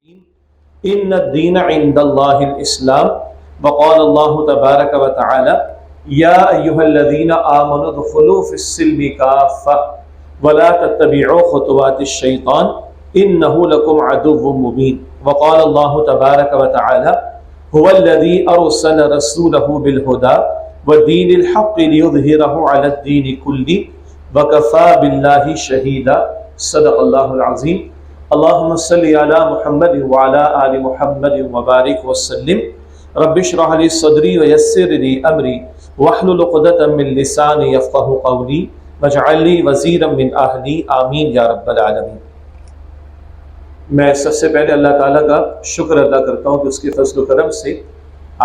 ان الدین عند اللہ الاسلام وقال اللہ تبارک و تعالی یا ایہا الذین آمنوا ادخلوا فی السلم کافہ ولا تتبعوا خطوات الشیطان انہ لکم عدو مبین وقال اللہ تبارک و تعالی هو الذی ارسل رسولہ بالہدی ودین الحق لیظہرہ علی الدین کلہ وکفی باللہ شہیدا صدق اللہ العظیم اللہم صلی علی محمد وعلی آل محمد وبارک وسلم رب اشرح لی صدری ویسر لی امری واحلل عقدۃ من لسانی یفقہوا قولی واجعل لی وزیرا من اہلی آمین یا رب العالمین۔ میں سب سے پہلے اللہ تعالیٰ کا شکر ادا کرتا ہوں کہ اس کے فضل و کرم سے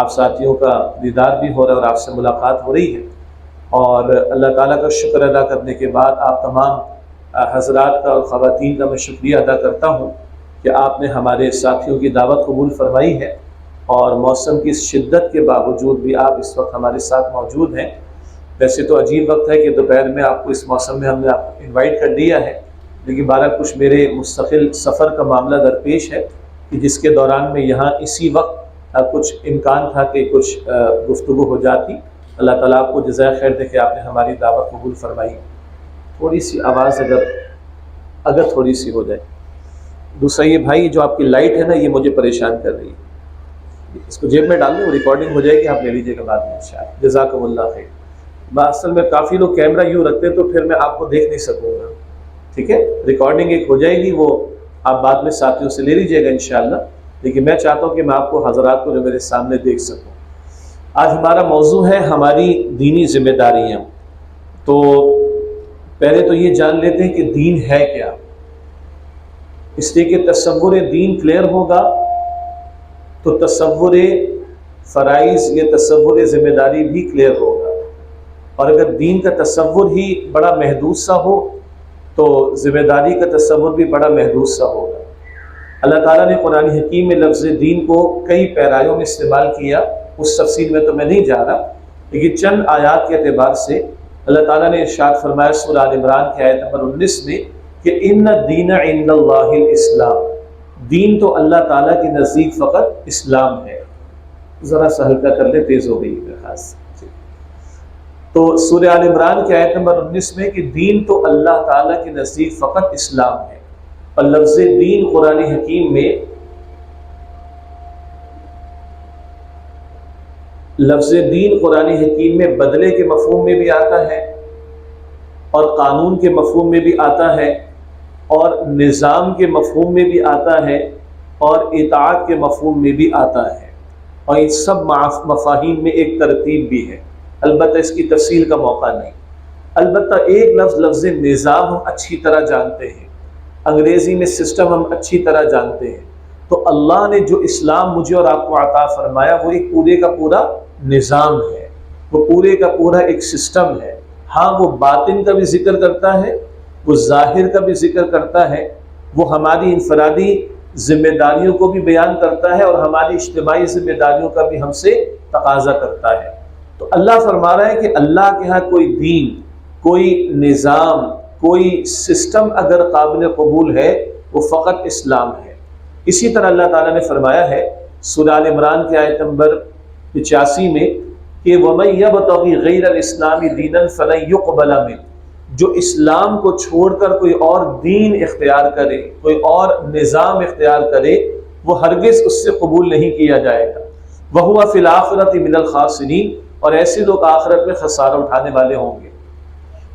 آپ ساتھیوں کا دیدار بھی ہو رہا ہے اور آپ سے ملاقات ہو رہی ہے، اور اللہ تعالیٰ کا شکر ادا کرنے کے بعد آپ تمام حضرات کا اور خواتین کا میں شکریہ ادا کرتا ہوں کہ آپ نے ہمارے ساتھیوں کی دعوت قبول فرمائی ہے، اور موسم کی اس شدت کے باوجود بھی آپ اس وقت ہمارے ساتھ موجود ہیں۔ ویسے تو عجیب وقت ہے کہ دوپہر میں آپ کو اس موسم میں ہم نے آپ کو انوائٹ کر دیا ہے، لیکن بہرحال کچھ میرے مستقل سفر کا معاملہ درپیش ہے کہ جس کے دوران میں یہاں اسی وقت کچھ امکان تھا کہ کچھ گفتگو ہو جاتی۔ اللہ تعالیٰ آپ کو جزائے خیر دے کہ آپ نے ہماری دعوت قبول فرمائی۔ تھوڑی سی آواز اگر تھوڑی سی ہو جائے۔ دوسرا یہ بھائی جو آپ کی لائٹ ہے نا، یہ مجھے پریشان کر رہی ہے، اس کو جیب میں ڈال دیں، وہ ریکارڈنگ ہو جائے گی، آپ لے لیجیے گا بعد میں انشاءاللہ۔ جزاکم اللہ خیر۔ اصل میں کافی لوگ کیمرہ یوں رکھتے ہیں تو پھر میں آپ کو دیکھ نہیں سکوں گا، ٹھیک ہے؟ ریکارڈنگ ایک ہو جائے گی، وہ آپ بعد میں ساتھیوں سے لے لیجیے گا انشاءاللہ، لیکن میں چاہتا ہوں کہ میں آپ کو حضرات کو جو میرے سامنے دیکھ سکوں۔ آج ہمارا موضوع ہے ہماری دینی ذمہ داریاں۔ تو پہلے تو یہ جان لیتے ہیں کہ دین ہے کیا، اس لیے کہ تصور دین کلیئر ہوگا تو تصور فرائض یا تصور ذمہ داری بھی کلیئر ہوگا، اور اگر دین کا تصور ہی بڑا محدود سا ہو تو ذمہ داری کا تصور بھی بڑا محدود سا ہوگا۔ اللہ تعالیٰ نے قرآن حکیم میں لفظ دین کو کئی پیرایوں میں استعمال کیا، اس تفصیل میں تو میں نہیں جا رہا، لیکن چند آیات کے اعتبار سے اللہ تعالیٰ نے ارشاد فرمایا سورہ آل عمران کی آیت نمبر 19 میں کہ ان الدین عند اللہ الاسلام، دین تو اللہ تعالیٰ کے نزدیک فقط اسلام ہے۔ ذرا سا ہلکا کر لے، تیز ہو گئی ہے خاص۔ تو سورہ آل عمران کی آیت نمبر 19 میں کہ دین تو اللہ تعالیٰ کے نزدیک فقط اسلام ہے، اور لفظ دین قرآن حکیم میں لفظ دین قرآن حکیم میں بدلے کے مفہوم میں بھی آتا ہے، اور قانون کے مفہوم میں بھی آتا ہے، اور نظام کے مفہوم میں بھی آتا ہے، اور اطاعت کے مفہوم میں بھی آتا ہے، اور ان سب مفاہیم میں ایک ترتیب بھی ہے۔ البتہ اس کی تفصیل کا موقع نہیں۔ البتہ ایک لفظ نظام ہم اچھی طرح جانتے ہیں، انگریزی میں سسٹم ہم اچھی طرح جانتے ہیں۔ تو اللہ نے جو اسلام مجھے اور آپ کو عطا فرمایا وہ ایک پورے کا پورا نظام ہے، وہ پورے کا پورا ایک سسٹم ہے۔ ہاں، وہ باطن کا بھی ذکر کرتا ہے، وہ ظاہر کا بھی ذکر کرتا ہے، وہ ہماری انفرادی ذمہ داریوں کو بھی بیان کرتا ہے، اور ہماری اجتماعی ذمہ داریوں کا بھی ہم سے تقاضا کرتا ہے۔ تو اللہ فرما رہا ہے کہ اللہ کے ہاں کوئی دین، کوئی نظام، کوئی سسٹم اگر قابل قبول ہے وہ فقط اسلام ہے۔ اسی طرح اللہ تعالیٰ نے فرمایا ہے سورہ آل عمران کی آیت نمبر 85 میں کہ وَمَن يَبْتَغِ غَيْرَ الْإِسْلَامِ دِينًا فَلَن يُقْبَلَ مِنْهُ، جو اسلام کو چھوڑ کر کوئی اور دین اختیار کرے، کوئی اور نظام اختیار کرے، وہ ہرگز اس سے قبول نہیں کیا جائے گا۔ وَهُوَ فِي الْآخِرَةِ مِنَ الْخَاسِرِينَ، اور ایسے لوگ آخرت میں خسارہ اٹھانے والے ہوں گے۔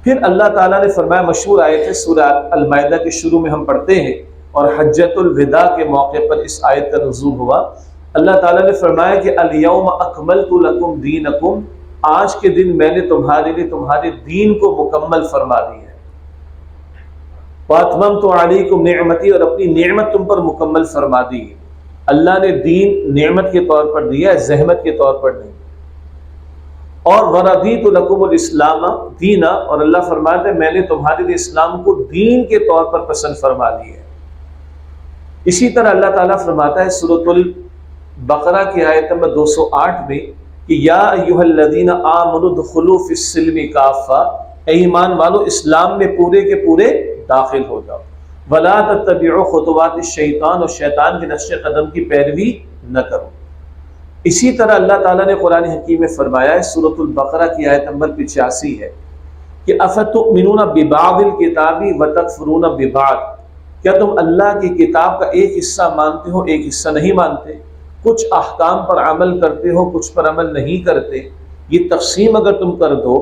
پھر اللہ تعالیٰ نے فرمایا، مشہور آیت ہے سورہ المائدہ کے شروع میں ہم پڑھتے ہیں، اور حجۃ الوداع کے موقع پر اس آیت کا نزول ہوا۔ اللہ تعالیٰ نے فرمایا کہ الیوم اکملت لکم دینکم، آج کے دن میں نے تمہارے لیے تمہارے دین کو مکمل فرما دی ہے۔ واتممت علیکم نعمتی، اور اپنی نعمت تم پر مکمل فرما دی ہے۔ اللہ نے دین نعمت کے طور پر دیا ہے، زحمت کے طور پر نہیں۔ اور وردیت لکم الاسلام دینا، اور اللہ فرماتا ہے میں نے تمہارے لیے اسلام کو دین کے طور پر پسند فرما لی ہے۔ اسی طرح اللہ تعالیٰ فرماتا ہے سورۃ البقرہ کی آیت نمبر 208 میں کہ یا ایھا الذین آمنوا ادخلوا فی السلم کافہ، اے ایمان والو اسلام میں پورے کے پورے داخل ہو جاؤ۔ ولا تتبعوا خطوات الشیطان، اور شیطان کے نقش قدم کی پیروی نہ کرو۔ اسی طرح اللہ تعالیٰ نے قرآن حکیم میں فرمایا ہے، سورۃ البقرہ کی آیت نمبر 85 ہے کہ افتؤمنون ببعض الکتاب وتکفرون ببعض، کیا تم اللہ کی کتاب کا ایک حصہ مانتے ہو ایک حصہ نہیں مانتے؟ کچھ احکام پر عمل کرتے ہو کچھ پر عمل نہیں کرتے۔ یہ تقسیم اگر تم کر دو،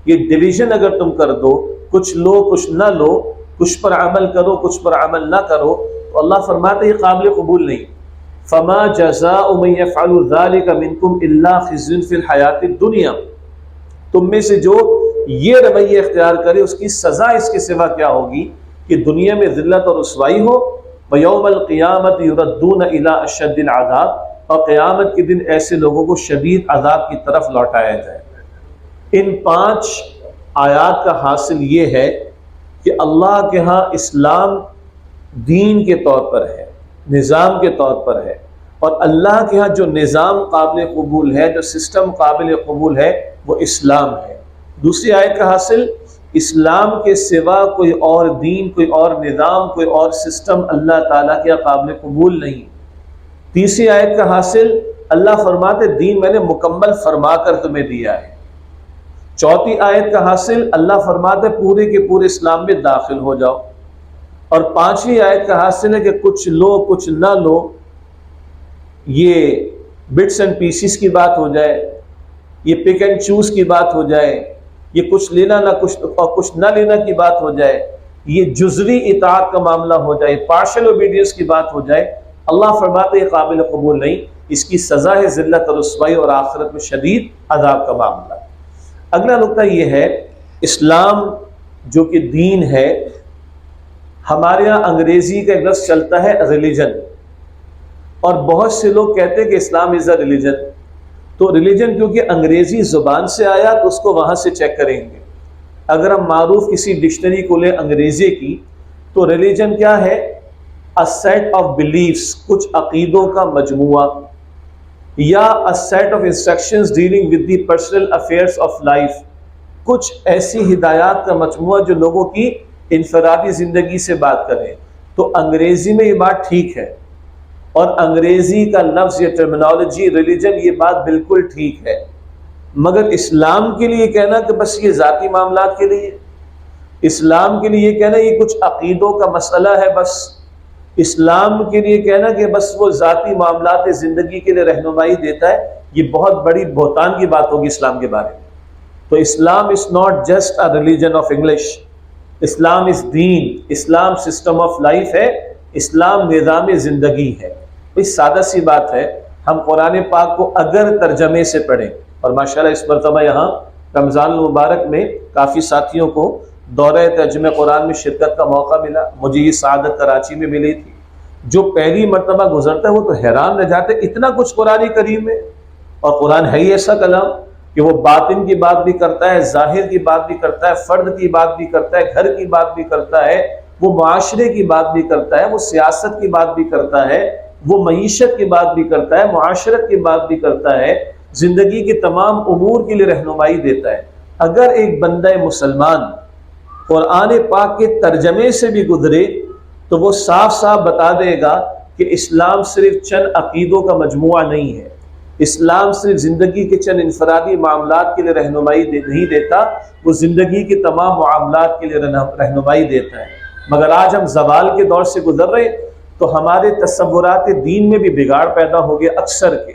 یہ ڈویژن اگر تم کر دو، کچھ لو کچھ نہ لو، کچھ پر عمل کرو کچھ پر عمل نہ کرو، تو اللہ فرماتا ہے یہ قابل قبول نہیں۔ فما جزاء من يفعل ذلك منكم الا خزي في الحیات الدنیا، تم میں سے جو یہ رویہ اختیار کرے اس کی سزا اس کے سوا کیا ہوگی کہ دنیا میں ذلت اور رسوائی ہو، وَيَوْمَ الْقِيَامَةِ يُرَدُّونَ إِلَىٰ أَشَدِّ الْعَذَابِ، اور قیامت کے دن ایسے لوگوں کو شدید عذاب کی طرف لوٹایا جائے۔ ان 5 آیات کا حاصل یہ ہے کہ اللہ کے ہاں اسلام دین کے طور پر ہے، نظام کے طور پر ہے، اور اللہ کے ہاں جو نظام قابل قبول ہے، جو سسٹم قابل قبول ہے، وہ اسلام ہے۔ دوسری آیت کا حاصل، اسلام کے سوا کوئی اور دین، کوئی اور نظام، کوئی اور سسٹم اللہ تعالیٰ کے قابل قبول نہیں۔ تیسری آیت کا حاصل، اللہ فرماتے دین میں نے مکمل فرما کر تمہیں دیا ہے۔ چوتھی آیت کا حاصل، اللہ فرماتے پورے کے پورے اسلام میں داخل ہو جاؤ۔ اور پانچویں آیت کا حاصل ہے کہ کچھ لو کچھ نہ لو، یہ بٹس اینڈ پیسز کی بات ہو جائے، یہ پک اینڈ چوز کی بات ہو جائے، یہ کچھ لینا نہ کچھ نہ لینا کی بات ہو جائے، یہ جزوی اطاعت کا معاملہ ہو جائے، پارشل اوبیڈینس کی بات ہو جائے، اللہ فرماتے یہ قابل قبول نہیں، اس کی سزا ہے ذلت اور رسوائی اور آخرت میں شدید عذاب کا معاملہ۔ اگلا نقطہ یہ ہے، اسلام جو کہ دین ہے، ہمارے یہاں انگریزی کا ایک لفظ چلتا ہے ریلیجن، اور بہت سے لوگ کہتے ہیں کہ اسلام از اے ریلیجن۔ تو ریلیجن کیونکہ انگریزی زبان سے آیا تو اس کو وہاں سے چیک کریں گے۔ اگر ہم معروف کسی ڈکشنری کو لیں انگریزی کی، تو ریلیجن کیا ہے؟ a set of beliefs، کچھ عقیدوں کا مجموعہ، یا a set of instructions dealing with the personal affairs of life، کچھ ایسی ہدایات کا مجموعہ جو لوگوں کی انفرادی زندگی سے بات کریں۔ تو انگریزی میں یہ بات ٹھیک ہے، اور انگریزی کا لفظ یا ٹرمینالوجی ریلیجن، یہ بات بالکل ٹھیک ہے، مگر اسلام کے لیے کہنا کہ بس یہ ذاتی معاملات کے لیے، اسلام کے لیے کہنا یہ کچھ عقیدوں کا مسئلہ ہے، بس اسلام کے لیے کہنا کہ بس وہ ذاتی معاملات زندگی کے لیے رہنمائی دیتا ہے، یہ بہت بڑی بہتان کی بات ہوگی اسلام کے بارے میں۔ تو Islam is not just a religion of English, Islam is دین، اسلام سسٹم آف لائف ہے، اسلام نظام زندگی ہے۔ اس سادہ سی بات ہے، ہم قرآن پاک کو اگر ترجمے سے پڑھیں، اور ماشاءاللہ اس مرتبہ یہاں رمضان المبارک میں کافی ساتھیوں کو دورہ ترجمہ قرآن میں شرکت کا موقع ملا، مجھے یہ سعادت کراچی میں ملی تھی۔ جو پہلی مرتبہ گزرتا ہے وہ تو حیران رہ جاتے، اتنا کچھ قرآن کریم میں، اور قرآن ہے ہی ایسا کلام کہ وہ باطن کی بات بھی کرتا ہے، ظاہر کی بات بھی کرتا ہے، فرد کی بات بھی کرتا ہے، گھر کی بات بھی کرتا ہے، وہ معاشرے کی بات بھی کرتا ہے، وہ سیاست کی بات بھی کرتا ہے، وہ معیشت کی بات بھی کرتا ہے، معاشرت کی بات بھی کرتا ہے، زندگی کے تمام امور کے لیے رہنمائی دیتا ہے۔ اگر ایک بندہ مسلمان قرآن پاک کے ترجمے سے بھی گزرے تو وہ صاف صاف بتا دے گا کہ اسلام صرف چند عقیدوں کا مجموعہ نہیں ہے، اسلام صرف زندگی کے چند انفرادی معاملات کے لیے رہنمائی نہیں دیتا، وہ زندگی کے تمام معاملات کے لیے رہنمائی دیتا ہے۔ مگر آج ہم زوال کے دور سے گزر رہے تو ہمارے تصورات دین میں بھی بگاڑ پیدا ہو گیا اکثر کے،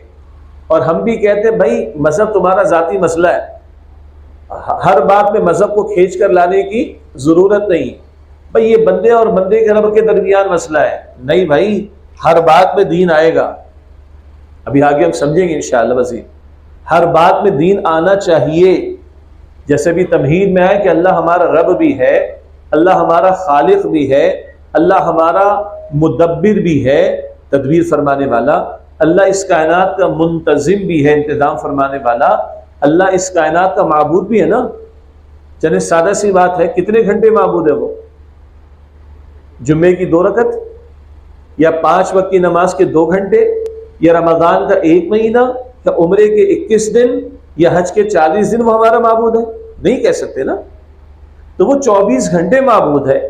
اور ہم بھی کہتے ہیں بھائی مذہب تمہارا ذاتی مسئلہ ہے، ہر بات میں مذہب کو کھینچ کر لانے کی ضرورت نہیں، بھائی یہ بندے اور بندے کے رب کے درمیان مسئلہ ہے۔ نہیں بھائی، ہر بات میں دین آئے گا، ابھی آگے ہم سمجھیں گے انشاءاللہ مزید۔ ہر بات میں دین آنا چاہیے، جیسے بھی تمہید میں آئے کہ اللہ ہمارا رب بھی ہے، اللہ ہمارا خالق بھی ہے، اللہ ہمارا مدبر بھی ہے، تدبیر فرمانے والا، اللہ اس کائنات کا منتظم بھی ہے، انتظام فرمانے والا، اللہ اس کائنات کا معبود بھی ہے نا۔ چلے سادہ سی بات ہے، کتنے گھنٹے معبود ہے وہ؟ جمعے کی 2 رکعت، یا 5 وقت کی نماز کے 2 گھنٹے، یا رمضان کا 1 مہینہ، یا عمرے کے 21 دن، یا حج کے 40 دن وہ ہمارا معبود ہے؟ نہیں کہہ سکتے نا۔ تو وہ 24 گھنٹے معبود ہے۔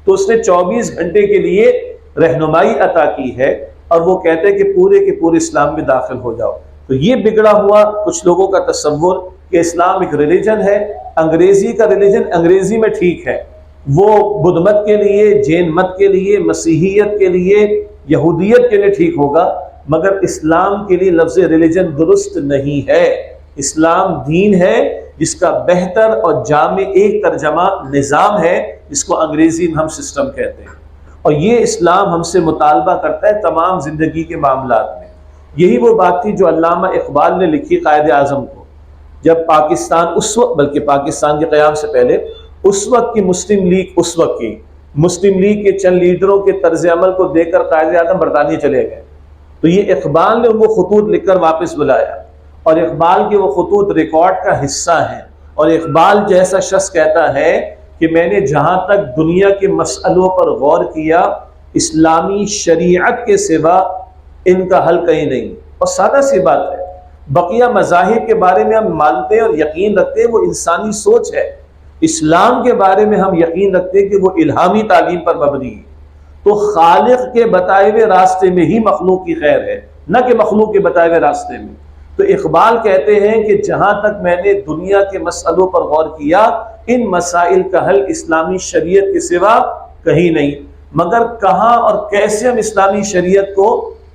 تو اس نے 24 گھنٹے کے لیے رہنمائی عطا کی ہے، اور وہ کہتے ہیں کہ پورے کے پورے اسلام میں داخل ہو جاؤ۔ تو یہ بگڑا ہوا کچھ لوگوں کا تصور کہ اسلام ایک ریلیجن ہے، انگریزی کا ریلیجن انگریزی میں ٹھیک ہے، وہ بدھ مت کے لیے، جین مت کے لیے، مسیحیت کے لیے، یہودیت کے لیے ٹھیک ہوگا، مگر اسلام کے لیے لفظ ریلیجن درست نہیں ہے۔ اسلام دین ہے جس کا بہتر اور جامع ایک ترجمہ نظام ہے، جس کو انگریزی میں ہم سسٹم کہتے ہیں، اور یہ اسلام ہم سے مطالبہ کرتا ہے تمام زندگی کے معاملات میں۔ یہی وہ بات تھی جو علامہ اقبال نے لکھی قائد اعظم کو، جب پاکستان اس وقت، بلکہ پاکستان کے قیام سے پہلے، اس وقت کی مسلم لیگ، اس وقت کی مسلم لیگ کے چند لیڈروں کے طرز عمل کو دیکھ کر قائد اعظم برطانیہ چلے گئے، تو یہ اقبال نے ان کو خطوط لکھ کر واپس بلایا، اور اقبال کے وہ خطوط ریکارڈ کا حصہ ہیں، اور اقبال جیسا شخص کہتا ہے کہ میں نے جہاں تک دنیا کے مسئلوں پر غور کیا، اسلامی شریعت کے سوا ان کا حل کہیں نہیں۔ اور سادہ سی بات ہے، بقیہ مذاہب کے بارے میں ہم مانتے ہیں اور یقین رکھتے ہیں وہ انسانی سوچ ہے، اسلام کے بارے میں ہم یقین رکھتے ہیں کہ وہ الہامی تعلیم پر مبنی ہے، تو خالق کے بتائے ہوئے راستے میں ہی مخلوق کی خیر ہے، نہ کہ مخلوق کے بتائے ہوئے راستے میں۔ تو اقبال کہتے ہیں کہ جہاں تک میں نے دنیا کے مسئلوں پر غور کیا، ان مسائل کا حل اسلامی شریعت کے سوا کہیں نہیں، مگر کہاں اور کیسے ہم اسلامی شریعت کو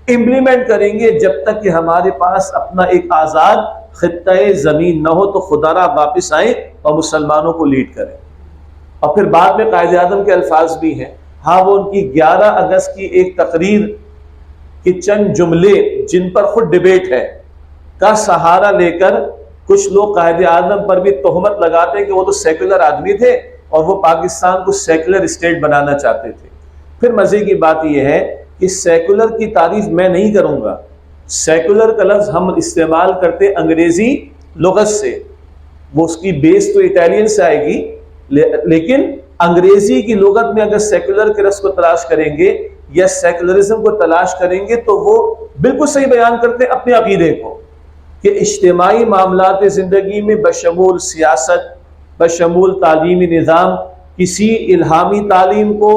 امپلیمنٹ کریں گے جب تک کہ ہمارے پاس اپنا ایک آزاد خطۂ زمین نہ ہو، تو خدا را واپس آئیں اور مسلمانوں کو لیڈ کریں۔ اور پھر بعد میں قائد اعظم کے الفاظ بھی ہیں، ہاں وہ ان کی 11 اگست کی ایک تقریر کے چند جملے جن پر خود ڈیبیٹ ہے کا سہارا لے کر کچھ لوگ قائد اعظم پر بھی تہمت لگاتے ہیں کہ وہ تو سیکولر آدمی تھے اور وہ پاکستان کو سیکولر اسٹیٹ بنانا چاہتے تھے۔ پھر مزے کی بات یہ ہے کہ سیکولر کی تعریف میں نہیں کروں گا، سیکولر کا لفظ ہم استعمال کرتے انگریزی لغت سے، وہ اس کی بیس تو اٹیلین سے آئے گی، لیکن انگریزی کی لغت میں اگر سیکولر کے لفظ کو تلاش کریں گے یا سیکولرزم کو تلاش کریں گے تو وہ بالکل صحیح بیان کرتے ہیں اپنے عقیدے کو، کہ اجتماعی معاملات زندگی میں بشمول سیاست، بشمول تعلیمی نظام، کسی الہامی تعلیم کو،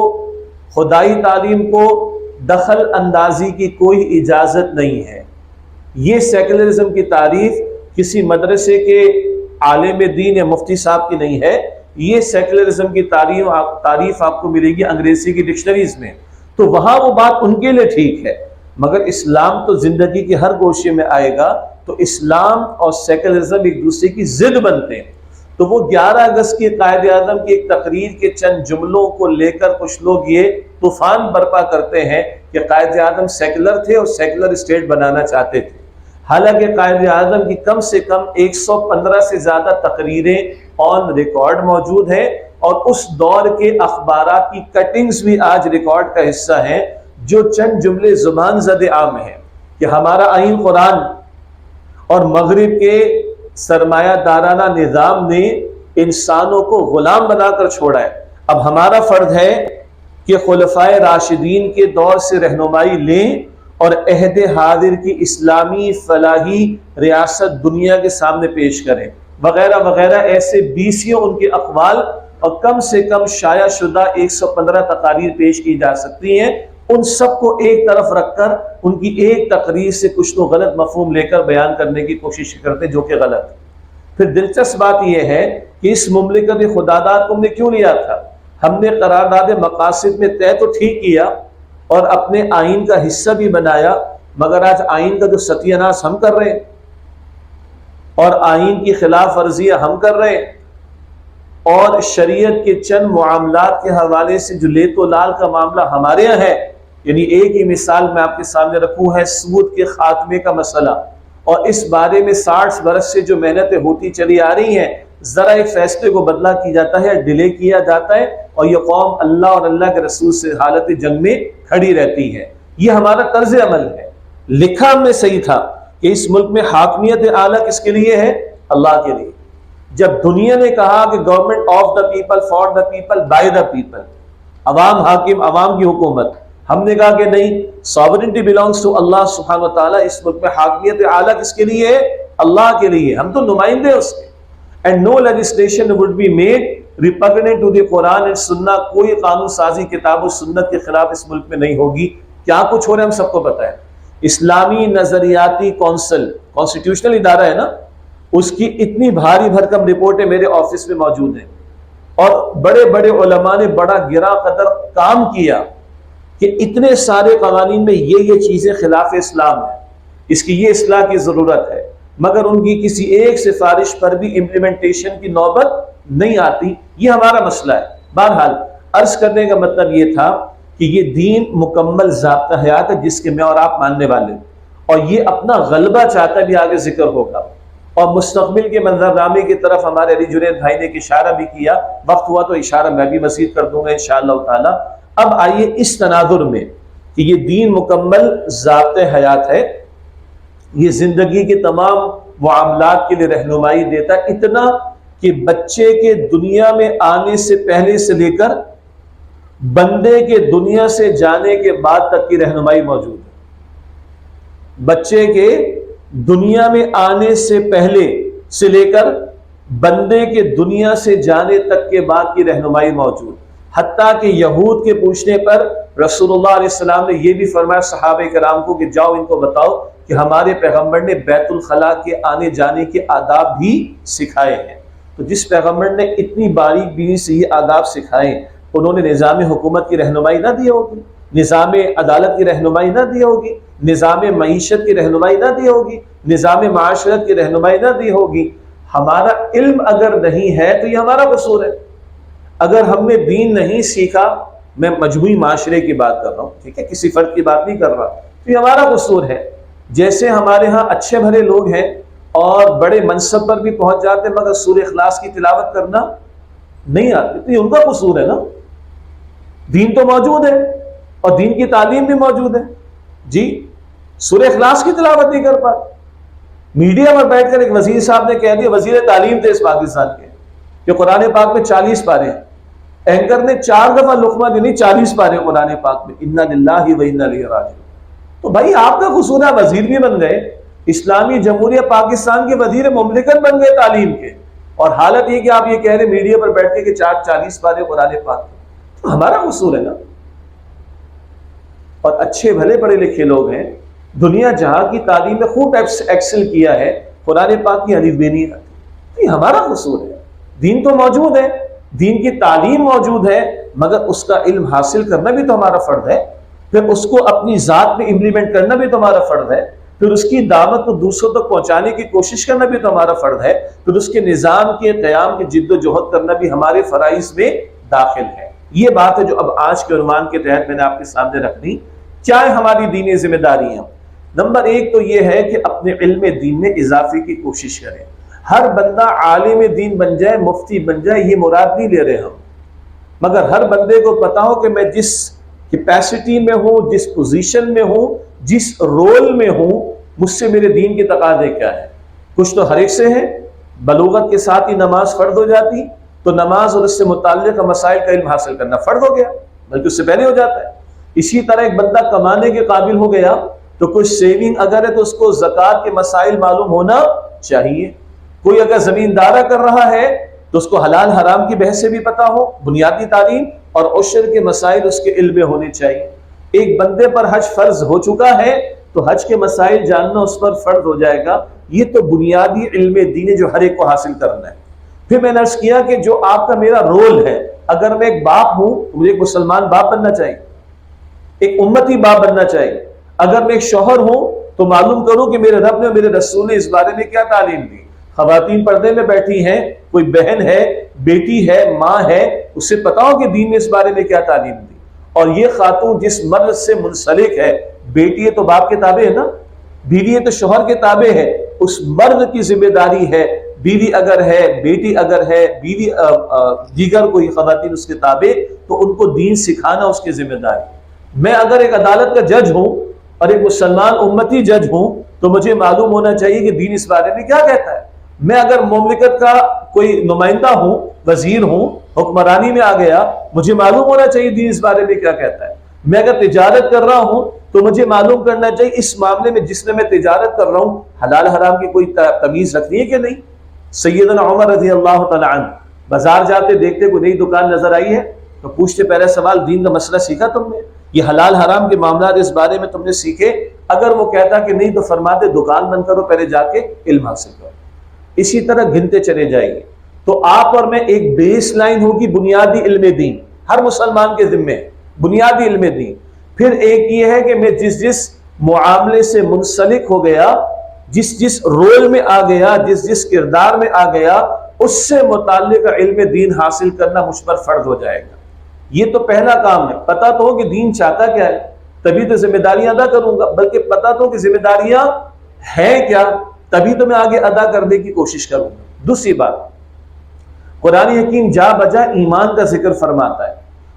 خدائی تعلیم کو دخل اندازی کی کوئی اجازت نہیں ہے۔ یہ سیکولرزم کی تعریف کسی مدرسے کے عالم دین یا مفتی صاحب کی نہیں ہے، یہ سیکولرزم کی تعریف آپ کو ملے گی انگریزی کی ڈکشنریز میں، تو وہاں وہ بات ان کے لیے ٹھیک ہے، مگر اسلام تو زندگی کے ہر گوشے میں آئے گا، تو اسلام اور سیکولرزم ایک دوسرے کی ضد بنتے ہیں۔ تو وہ 11 اگست کی قائد اعظم کی ایک تقریر کے چند جملوں کو لے کر کچھ لوگ یہ طوفان برپا کرتے ہیں کہ قائد اعظم سیکولر تھے اور سیکولر اسٹیٹ بنانا چاہتے تھے، حالانکہ قائد اعظم کی کم سے کم 115 سے زیادہ تقریریں آن ریکارڈ موجود ہیں، اور اس دور کے اخبارات کی کٹنگز بھی آج ریکارڈ کا حصہ ہیں، جو چند جملے زبان زد عام ہیں کہ ہمارا آئین قرآن اور مغرب کے سرمایہ دارانہ نظام نے انسانوں کو غلام بنا کر چھوڑا ہے، اب ہمارا فرض ہے کہ خلفائے راشدین کے دور سے رہنمائی لیں اور عہد حاضر کی اسلامی فلاحی ریاست دنیا کے سامنے پیش کریں، وغیرہ وغیرہ، ایسے 20 ان کے اقوال اور کم سے کم شائع شدہ 115 تقاریر پیش کی جا سکتی ہیں۔ ان سب کو ایک طرف رکھ کر ان کی ایک تقریر سے کچھ تو غلط مفہوم لے کر بیان کرنے کی کوشش کرتے، جو کہ غلط۔ پھر دلچسپ بات یہ ہے کہ اس مملکت خداداد کو ہم نے کیوں لیا تھا؟ ہم نے قرارداد مقاصد میں طے تو ٹھیک کیا اور اپنے آئین کا حصہ بھی بنایا، مگر آج آئین کا جو ستیہ ناش ہم کر رہے ہیں اور آئین کی خلاف ورزیاں ہم کر رہے ہیں، اور شریعت کے چند معاملات کے حوالے سے جو لیت و لال کا معاملہ ہمارے یہاں ہے، یعنی ایک ہی مثال میں آپ کے سامنے رکھوں ہے سود کے خاتمے کا مسئلہ، اور اس بارے میں 60 برس سے جو محنتیں ہوتی چلی آ رہی ہیں، ذرا ایک فیصلے کو بدلا کی جاتا ہے، ڈیلے کیا جاتا ہے، اور یہ قوم اللہ اور اللہ کے رسول سے حالت جنگ میں کھڑی رہتی ہے۔ یہ ہمارا طرز عمل ہے۔ لکھا ہم نے صحیح تھا کہ اس ملک میں حاکمیت اعلیٰ کس کے لیے ہے؟ اللہ کے لیے۔ جب دنیا نے کہا کہ government of the people, for the people, by the people, عوام حاکم، عوام کی حکومت، ہم نے کہا کہ نہیں، سوورنٹی belongs to اللہ سبحانہ و تعالیٰ۔ اس ملک میں حاکمیت اعلیٰ کس کے لیے ہے؟ اللہ کے لیے، ہم تو نمائندے اس کے۔ and no legislation would be made repugnant to the Quran and Sunnah. کوئی قانون سازی کتاب و سنت کے خلاف اس ملک میں نہیں ہوگی. کیا کچھ ہو رہا ہے ہم سب کو پتہ ہے. اسلامی نظریاتی کونسل کانسٹیٹیوشنل ادارہ ہے نا, اس کی اتنی بھاری بھرکم رپورٹیں میرے آفس میں موجود ہیں, اور بڑے بڑے علماء نے بڑا گراں قدر کام کیا کہ اتنے سارے قوانین میں یہ چیزیں خلاف اسلام ہیں, اس کی یہ اصلاح کی ضرورت ہے, مگر ان کی کسی ایک سفارش پر بھی امپلیمنٹیشن کی نوبت نہیں آتی. یہ ہمارا مسئلہ ہے. بہرحال عرض کرنے کا مطلب یہ تھا کہ یہ دین مکمل ضابطہ حیات ہے جس کے میں اور آپ ماننے والے ہیں, اور یہ اپنا غلبہ چاہتا بھی, آگے ذکر ہوگا. اور مستقبل کے منظرنامے کی طرف ہمارے علی جنید بھائی نے ایک اشارہ بھی کیا, وقت ہوا تو اشارہ میں بھی مزید کر دوں گا انشاءاللہ تعالی. اب آئیے اس تناظر میں کہ یہ دین مکمل ضابطہ حیات ہے, یہ زندگی کے تمام معاملات کے لیے رہنمائی دیتا ہے, اتنا کہ بچے کے دنیا میں آنے سے پہلے سے لے کر بندے کے دنیا سے جانے کے بعد تک کی رہنمائی موجود ہے. بچے کے دنیا میں آنے سے پہلے سے لے کر بندے کے دنیا سے جانے تک کے بعد کی رہنمائی موجود. حتیٰ کہ یہود کے پوچھنے پر رسول اللہ علیہ السلام نے یہ بھی فرمایا صحابہ کرام کو کہ جاؤ ان کو بتاؤ کہ ہمارے پیغمبر نے بیت الخلاء کے آنے جانے کے آداب بھی سکھائے ہیں. تو جس پیغمبر نے اتنی باریک بینی سے یہ آداب سکھائے, انہوں نے نظام حکومت کی رہنمائی نہ دی ہوگی, نظام عدالت کی رہنمائی نہ دی ہوگی, نظام معیشت کی رہنمائی نہ دی ہوگی, نظام معاشرت کی رہنمائی نہ دی ہوگی. ہمارا علم اگر نہیں ہے تو یہ ہمارا قصور ہے. اگر ہم نے دین نہیں سیکھا, میں مجموعی معاشرے کی بات کر رہا ہوں, ٹھیک ہے, کسی فرد کی بات نہیں کر رہا, تو یہ ہمارا قصور ہے. جیسے ہمارے ہاں اچھے بھلے لوگ ہیں اور بڑے منصب پر بھی پہنچ جاتے مگر سورہ اخلاص کی تلاوت کرنا نہیں آتی, تو یہ ان کا قصور ہے نا. دین تو موجود ہے اور دین کی تعلیم بھی موجود ہے, جی سورہ اخلاص کی تلاوت نہیں کر پاتے. میڈیا پر بیٹھ کر ایک وزیر صاحب نے کہہ دیا, وزیر تعلیم تھے اس پاکستان کے, کہ قرآن پاک میں 40 پارے ہیں. اینکر نے 4 دفعہ لقمہ دینی 40 پارے قرآن پاک میں, انا للہ و انا الیہ راجعون. تو بھائی آپ کا قصور ہے, وزیر بھی بن گئے, اسلامی جمہوریہ پاکستان کے وزیر مملکت بن گئے تعلیم کے, اور حالت یہ کہ آپ یہ کہہ رہے میڈیا پر بیٹھ کے کہ 40 پارے قرآن پاک, تو ہمارا قصور ہے نا. اور اچھے بھلے پڑھے لکھے لوگ ہیں, دنیا جہاں کی تعلیم میں خوب ایکسل کیا ہے, قرآن پاک کی الف بے نہیں آتی, یہ ہمارا قصور ہے. دین تو موجود ہے, دین کی تعلیم موجود ہے, مگر اس کا علم حاصل کرنا بھی تو ہمارا فرض ہے, پھر اس کو اپنی ذات میں امپلیمنٹ کرنا بھی تو ہمارا فرض ہے, پھر اس کی دعوت کو دوسروں تک پہنچانے کی کوشش کرنا بھی تو ہمارا فرض ہے, پھر اس کے نظام کے قیام کی جد و جہد کرنا بھی ہمارے فرائض میں داخل ہے. یہ بات ہے جو اب آج کے عنوان کے تحت میں نے آپ کے سامنے رکھنی. کیا ہے ہماری دینی ذمہ داریاں؟ نمبر 1 تو یہ ہے کہ اپنے علم دین میں اضافے کی کوشش کریں. ہر بندہ عالم دین بن جائے, مفتی بن جائے, یہ مراد نہیں لے رہے ہم, مگر ہر بندے کو پتا ہو کہ میں جس کیپیسٹی میں ہوں, جس پوزیشن میں ہوں, جس رول میں ہوں, مجھ سے میرے دین کے تقاضے کیا ہے. کچھ تو ہر ایک سے ہے, بلوغت کے ساتھ ہی نماز فرض ہو جاتی, تو نماز اور اس سے متعلق مسائل کا علم حاصل کرنا فرض ہو گیا, بلکہ اس سے پہلے ہو جاتا ہے. اسی طرح ایک بندہ کمانے کے قابل ہو گیا تو کچھ سیونگ اگر ہے تو اس کو زکوٰۃ کے مسائل معلوم ہونا چاہیے. کوئی اگر زمیندارہ کر رہا ہے تو اس کو حلال حرام کی بحث سے بھی پتا ہو, بنیادی تعلیم اور عشر کے مسائل اس کے علم میں ہونے چاہیے. ایک بندے پر حج فرض ہو چکا ہے تو حج کے مسائل جاننا اس پر فرض ہو جائے گا. یہ تو بنیادی علم دین ہے جو ہر ایک کو حاصل کرنا ہے. پھر میں نے عرض کیا کہ جو آپ کا میرا رول ہے, اگر میں ایک باپ ہوں تو مجھے ایک مسلمان باپ بننا چاہیے, ایک امتی باپ بننا چاہیے. اگر میں ایک شوہر ہوں تو معلوم کروں کہ میرے رب نے میرے رسول نے اس بارے میں کیا تعلیم دی. خواتین پردے میں بیٹھی ہیں, کوئی بہن ہے, بیٹی ہے, ماں ہے, اس سے پتا ہو کہ دین نے اس بارے میں کیا تعلیم دی. اور یہ خاتون جس مرد سے منسلک ہے, بیٹی ہے تو باپ کے تابع ہے نا, بیوی ہے تو شوہر کے تابع ہے, اس مرد کی ذمہ داری ہے, بیوی اگر ہے, بیٹی اگر ہے, بیوی دیگر کوئی خواتین اس کے تابع, تو ان کو دین سکھانا اس کی ذمہ داری. میں اگر ایک عدالت کا جج ہوں اور ایک مسلمان امتی جج ہوں تو مجھے معلوم ہونا چاہیے کہ دین اس بارے میں کیا کہتا ہے. میں اگر مملکت کا کوئی نمائندہ ہوں, وزیر ہوں, حکمرانی میں آ گیا, مجھے معلوم ہونا چاہیے دین اس بارے میں کیا کہتا ہے. میں اگر تجارت کر رہا ہوں تو مجھے معلوم کرنا چاہیے اس معاملے میں جس میں میں تجارت کر رہا ہوں حلال حرام کی کوئی تمیز رکھنی ہے کہ نہیں. سیدنا عمر رضی اللہ تعالی عنہ بازار جاتے دیکھتے کوئی نئی دکان نظر آئی ہے تو پوچھتے پہلا سوال دین کا مسئلہ سیکھا تم نے؟ یہ حلال حرام کے معاملات اس بارے میں تم نے سیکھے؟ اگر وہ کہتا کہ نہیں تو فرماتے دکان بند کرو، پہلے جا کے علم حاصل کرو۔ اسی طرح گنتے چلے جائیے۔ تو آپ اور میں ایک بیس لائن ہوگی بنیادی علم دین، ہر مسلمان کے ذمے بنیادی علم دین۔ پھر ایک یہ ہے کہ میں جس معاملے سے منسلک ہو گیا، جس رول میں آ گیا، جس کردار میں آ گیا، اس سے متعلق علم دین حاصل کرنا مجھ پر فرض ہو جائے گا۔ یہ تو پہلا کام ہے، پتہ تو ہو کہ دین چاہتا کیا ہے، تبھی تو ذمہ داریاں ادا کروں گا، بلکہ پتہ تو کہ ذمہ داریاں ہیں کیا، تبھی تو میں آگے ادا کرنے کی کوشش کروں گا۔ دوسری بات، قرآن حکیم جا بجا ایمان کا ذکر فرماتا ہے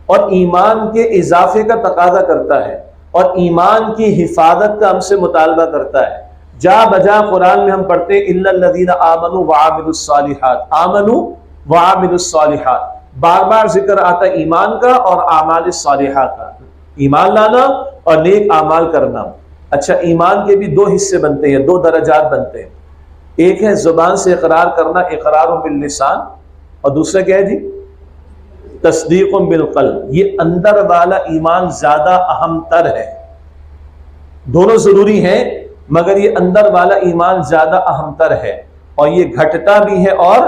اور ایمان کے اضافے کا تقاضا کرتا ہے اور ایمان کی حفاظت کا ہم سے مطالبہ کرتا ہے۔ جا بجا قرآن میں ہم پڑھتے ہیں الا الذین آمنوا وعملوا الصالحات، آمنوا وعملوا الصالحات، بار بار ذکر آتا ہے ایمان کا اور اعمال صالحہ کا، ایمان لانا اور نیک اعمال کرنا۔ اچھا، ایمان کے بھی دو حصے بنتے ہیں، دو درجات بنتے ہیں۔ ایک ہے زبان سے اقرار کرنا، اقرار باللسان، اور دوسرا کیا ہے جی؟ تصدیق بالقلب۔ یہ اندر والا ایمان زیادہ اہم تر ہے، دونوں ضروری ہیں مگر یہ اندر والا ایمان زیادہ اہم تر ہے، اور یہ گھٹتا بھی ہے اور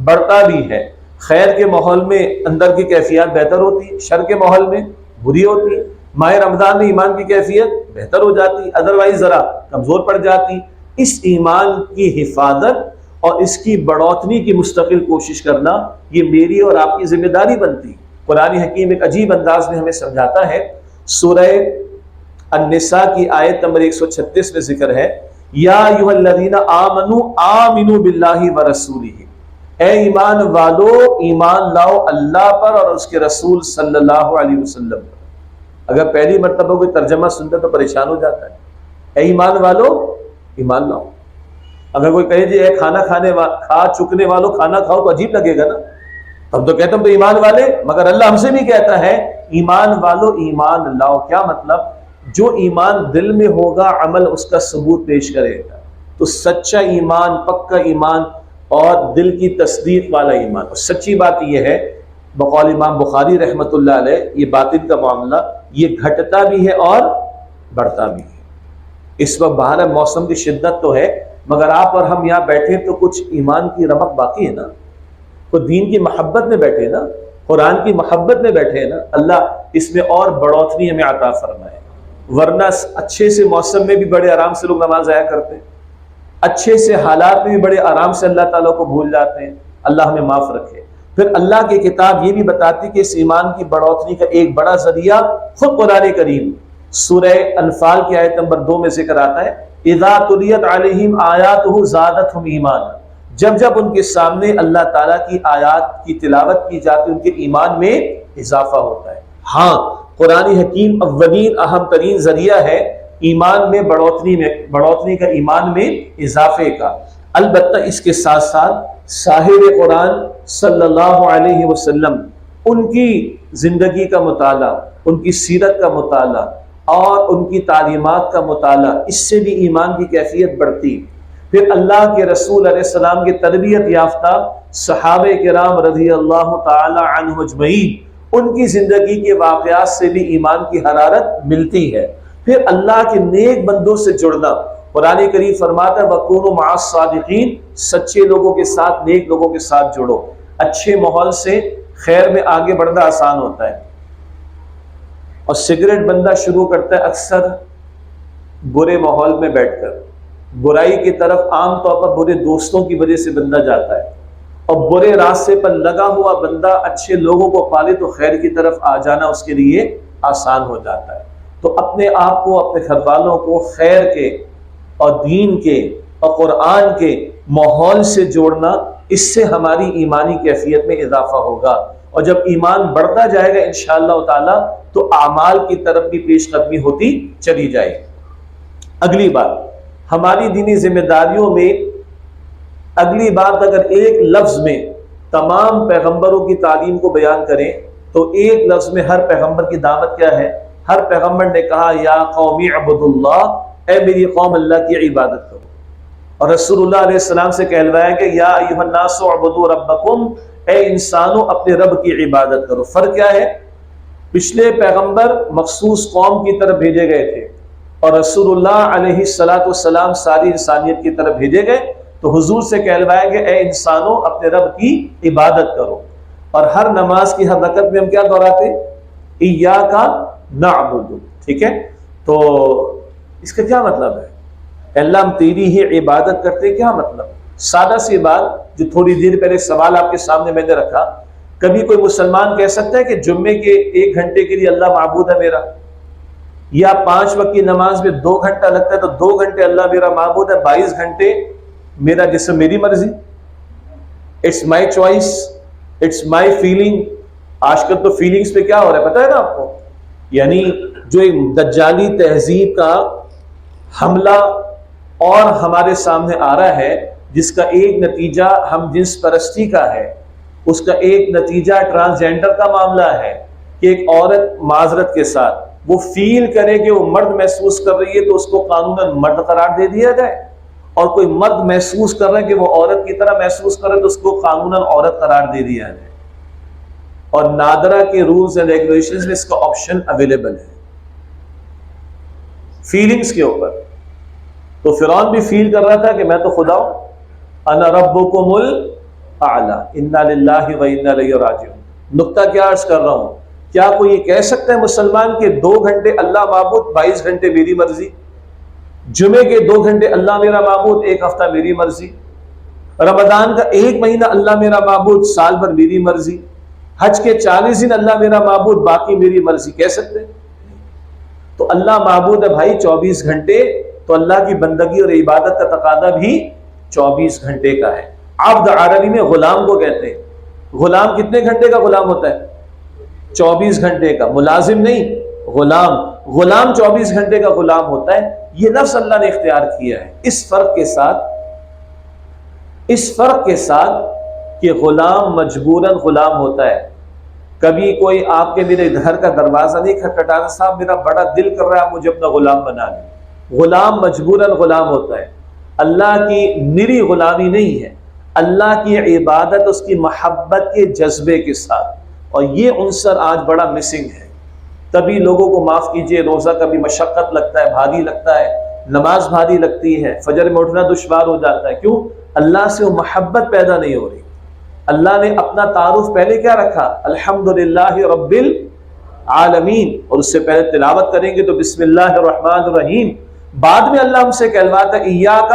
بڑھتا بھی ہے۔ خیر کے ماحول میں اندر کی کیفیت بہتر ہوتی، شر کے ماحول میں بری ہوتی۔ ماہ رمضان میں ایمان کی کیفیت بہتر ہو جاتی، ادروائز ذرا کمزور پڑ جاتی۔ اس ایمان کی حفاظت اور اس کی بڑھوتری کی مستقل کوشش کرنا یہ میری اور آپ کی ذمہ داری بنتی۔ قرآن حکیم ایک عجیب انداز میں ہمیں سمجھاتا ہے۔ سورہ النساء کی آیت نمبر 136 میں ذکر ہے، یا ایھا الذین آمنوا آمنوا باللہ ورسولہ، اے ایمان والو ایمان لاؤ اللہ پر اور اس کے رسول صلی اللہ علیہ وسلم پر۔ اگر پہلی مرتبہ کوئی ترجمہ سنتا تو پریشان ہو جاتا ہے، اے ایمان والو ایمان لاؤ۔ اگر کوئی کہے جی اے کھا چکنے والو کھانا کھاؤ تو عجیب لگے گا نا، ہم تو کہتے ہیں تو ایمان والے، مگر اللہ ہم سے بھی کہتا ہے ایمان والو ایمان لاؤ۔ کیا مطلب؟ جو ایمان دل میں ہوگا عمل اس کا ثبوت پیش کرے گا۔ تو سچا ایمان، پکا ایمان اور دل کی تصدیق والا ایمان۔ اور سچی بات یہ ہے، بقول امام بخاری رحمۃ اللہ علیہ، یہ باطن کا معاملہ یہ گھٹتا بھی ہے اور بڑھتا بھی ہے۔ اس وقت باہر موسم کی شدت تو ہے مگر آپ اور ہم یہاں بیٹھے تو کچھ ایمان کی رمق باقی ہے نا، تو دین کی محبت میں بیٹھے نا، قرآن کی محبت میں بیٹھے نا، اللہ اس میں اور بڑھوتری ہمیں عطا فرمائے۔ ورنہ اچھے سے موسم میں بھی بڑے آرام سے لوگ نماز آیا کرتے ہیں، اچھے سے حالات میں بھی بڑے آرام سے اللہ تعالیٰ کو بھول جاتے ہیں، اللہ ہمیں معاف رکھے۔ پھر اللہ کی کتاب یہ بھی بتاتی کہ اس ایمان کی بڑھوتری کا ایک بڑا ذریعہ خود قرآن کریم، سورہ انفال کی آیت نمبر 2 میں ذکر آتا ہے، اذا تلیت علیہم آیاتہ زادتہم ایمانا، جب جب ان کے سامنے اللہ تعالیٰ کی آیات کی تلاوت کی جاتی ان کے ایمان میں اضافہ ہوتا ہے۔ ہاں، قرآن حکیم اولین اہم ترین ذریعہ ہے ایمان میں بڑھوتری کا، ایمان میں اضافے کا۔ البتہ اس کے ساتھ ساتھ صاحب قرآن صلی اللہ علیہ وسلم، ان کی زندگی کا مطالعہ، ان کی سیرت کا مطالعہ اور ان کی تعلیمات کا مطالعہ، اس سے بھی ایمان کی کیفیت بڑھتی۔ پھر اللہ کے رسول علیہ السلام کی تربیت یافتہ صحابہ کرام رضی اللہ تعالی عنہ اجمعین، ان کی زندگی کے واقعات سے بھی ایمان کی حرارت ملتی ہے۔ پھر اللہ کے نیک بندوں سے جڑنا، قرآن کریم فرماتا ہے وَكُونُوا مَعَ الصَّادِقِينَ، سچے لوگوں کے ساتھ، نیک لوگوں کے ساتھ جڑو۔ اچھے ماحول سے خیر میں آگے بڑھنا آسان ہوتا ہے، اور سگریٹ بندہ شروع کرتا ہے اکثر برے ماحول میں بیٹھ کر، برائی کی طرف عام طور پر برے دوستوں کی وجہ سے بندہ جاتا ہے، اور برے راستے پر لگا ہوا بندہ اچھے لوگوں کو پالے تو خیر کی طرف آ جانا اس کے لیے آسان ہو جاتا ہے۔ تو اپنے آپ کو، اپنے گھر والوں کو خیر کے اور دین کے اور قرآن کے ماحول سے جوڑنا، اس سے ہماری ایمانی کیفیت میں اضافہ ہوگا، اور جب ایمان بڑھتا جائے گا انشاءاللہ تعالی تو اعمال کی طرف بھی پیش قدمی ہوتی چلی جائے گی۔ اگلی بات، ہماری دینی ذمہ داریوں میں اگلی بات، اگر ایک لفظ میں تمام پیغمبروں کی تعلیم کو بیان کریں تو ایک لفظ میں ہر پیغمبر کی دعوت کیا ہے؟ ہر پیغمبر نے کہا یا قوم اعبدوا اللہ، اے میری قوم اللہ کی عبادت کرو۔ اور رسول اللہ علیہ السلام سے کہلوایا کہ یا ایھا الناس اعبدوا ربکم، اے انسانوں اپنے رب کی عبادت کرو۔ فرق کیا ہے؟ پچھلے پیغمبر مخصوص قوم کی طرف بھیجے گئے تھے اور رسول اللہ علیہ السلام ساری انسانیت کی طرف بھیجے گئے، تو حضور سے کہلوایا کہ اے انسانوں اپنے رب کی عبادت کرو۔ اور ہر نماز کی ہر رکعت میں ہم کیا دہراتے؟ ایاک نعبد، ٹھیک ہے؟ تو اس کا کیا مطلب ہے؟ اللہ ہم تیری ہی عبادت کرتے، کیا مطلب؟ سادہ سی بات جو تھوڑی دیر پہلے سوال آپ کے سامنے میں نے رکھا، کبھی کوئی مسلمان کہہ سکتا ہے کہ جمعے کے 1 گھنٹے کے لیے اللہ معبود ہے میرا، یا 5 وقت کی نماز میں 2 گھنٹہ لگتا ہے تو 2 گھنٹے اللہ میرا معبود ہے، 22 گھنٹے میرا جسم میری مرضی؟ It's my choice, it's my feeling. آج کل تو فیلنگز پہ کیا ہو رہا ہے پتہ ہے نا آپ کو؟ یعنی جو ایک دجالی تہذیب کا حملہ اور ہمارے سامنے آ رہا ہے، جس کا ایک نتیجہ ہم جنس پرستی کا ہے، اس کا ایک نتیجہ ٹرانسجینڈر کا معاملہ ہے کہ ایک عورت معذرت کے ساتھ وہ فیل کرے کہ وہ مرد محسوس کر رہی ہے تو اس کو قانوناً مرد قرار دے دیا جائے، اور کوئی مرد محسوس کر رہا ہے کہ وہ عورت کی طرح محسوس کر رہا ہے تو اس کو قانوناً عورت قرار دے دیا جائے۔ اور نادرا کے رولز اینڈ ریگولیشنز میں اس کا آپشن اویلیبل ہے فیلنگز کے اوپر۔ تو فرعون بھی فیل کر رہا تھا کہ میں تو خدا ہوں، انا ربکم الاعلی، انا للہ و انا الیہ راجعون۔ نقطہ کیا عرض کر رہا ہوں، کیا کوئی یہ کہہ سکتا ہے مسلمان کہ 2 گھنٹے اللہ معبود، 22 گھنٹے میری مرضی؟ جمعے کے 2 گھنٹے اللہ میرا معبود، 1 ہفتہ میری مرضی؟ رمضان کا 1 مہینہ اللہ میرا معبود، سال بھر میری مرضی؟ حج کے 40 دن اللہ میرا معبود، باقی میری مرضی؟ کہہ سکتے ہیں؟ تو اللہ معبود ہے بھائی 24 گھنٹے، تو اللہ کی بندگی اور عبادت کا تقاضا بھی 24 گھنٹے کا ہے۔ عبد عربی میں غلام کو کہتے ہیں۔ غلام کتنے گھنٹے کا غلام ہوتا ہے؟ 24 گھنٹے کا، ملازم نہیں، غلام۔ غلام 24 گھنٹے کا غلام ہوتا ہے۔ یہ لفظ اللہ نے اختیار کیا ہے اس فرق کے ساتھ کہ غلام مجبوراً غلام ہوتا ہے۔ کبھی کوئی آپ کے میرے گھر کا دروازہ نہیں کھٹکھٹاتا، صاحب میرا بڑا دل کر رہا ہے مجھے اپنا غلام بنا لیں۔ غلام مجبوراً غلام ہوتا ہے۔ اللہ کی نری غلامی نہیں ہے، اللہ کی عبادت اس کی محبت کے جذبے کے ساتھ، اور یہ عنصر آج بڑا مسنگ ہے۔ تبھی لوگوں کو معاف کیجئے، روزہ کبھی مشقت لگتا ہے، بھاری لگتا ہے، نماز بھاری لگتی ہے، فجر میں اٹھنا دشوار ہو جاتا ہے۔ کیوں؟ اللہ سے وہ محبت پیدا نہیں ہو رہی۔ اللہ نے اپنا تعارف پہلے کیا رکھا؟ الحمدللہ رب العالمین، اور اس سے پہلے تلاوت کریں گے تو بسم اللہ الرحمن الرحیم۔ بعد میں اللہ ہم سے کہلواتا ہے ایاک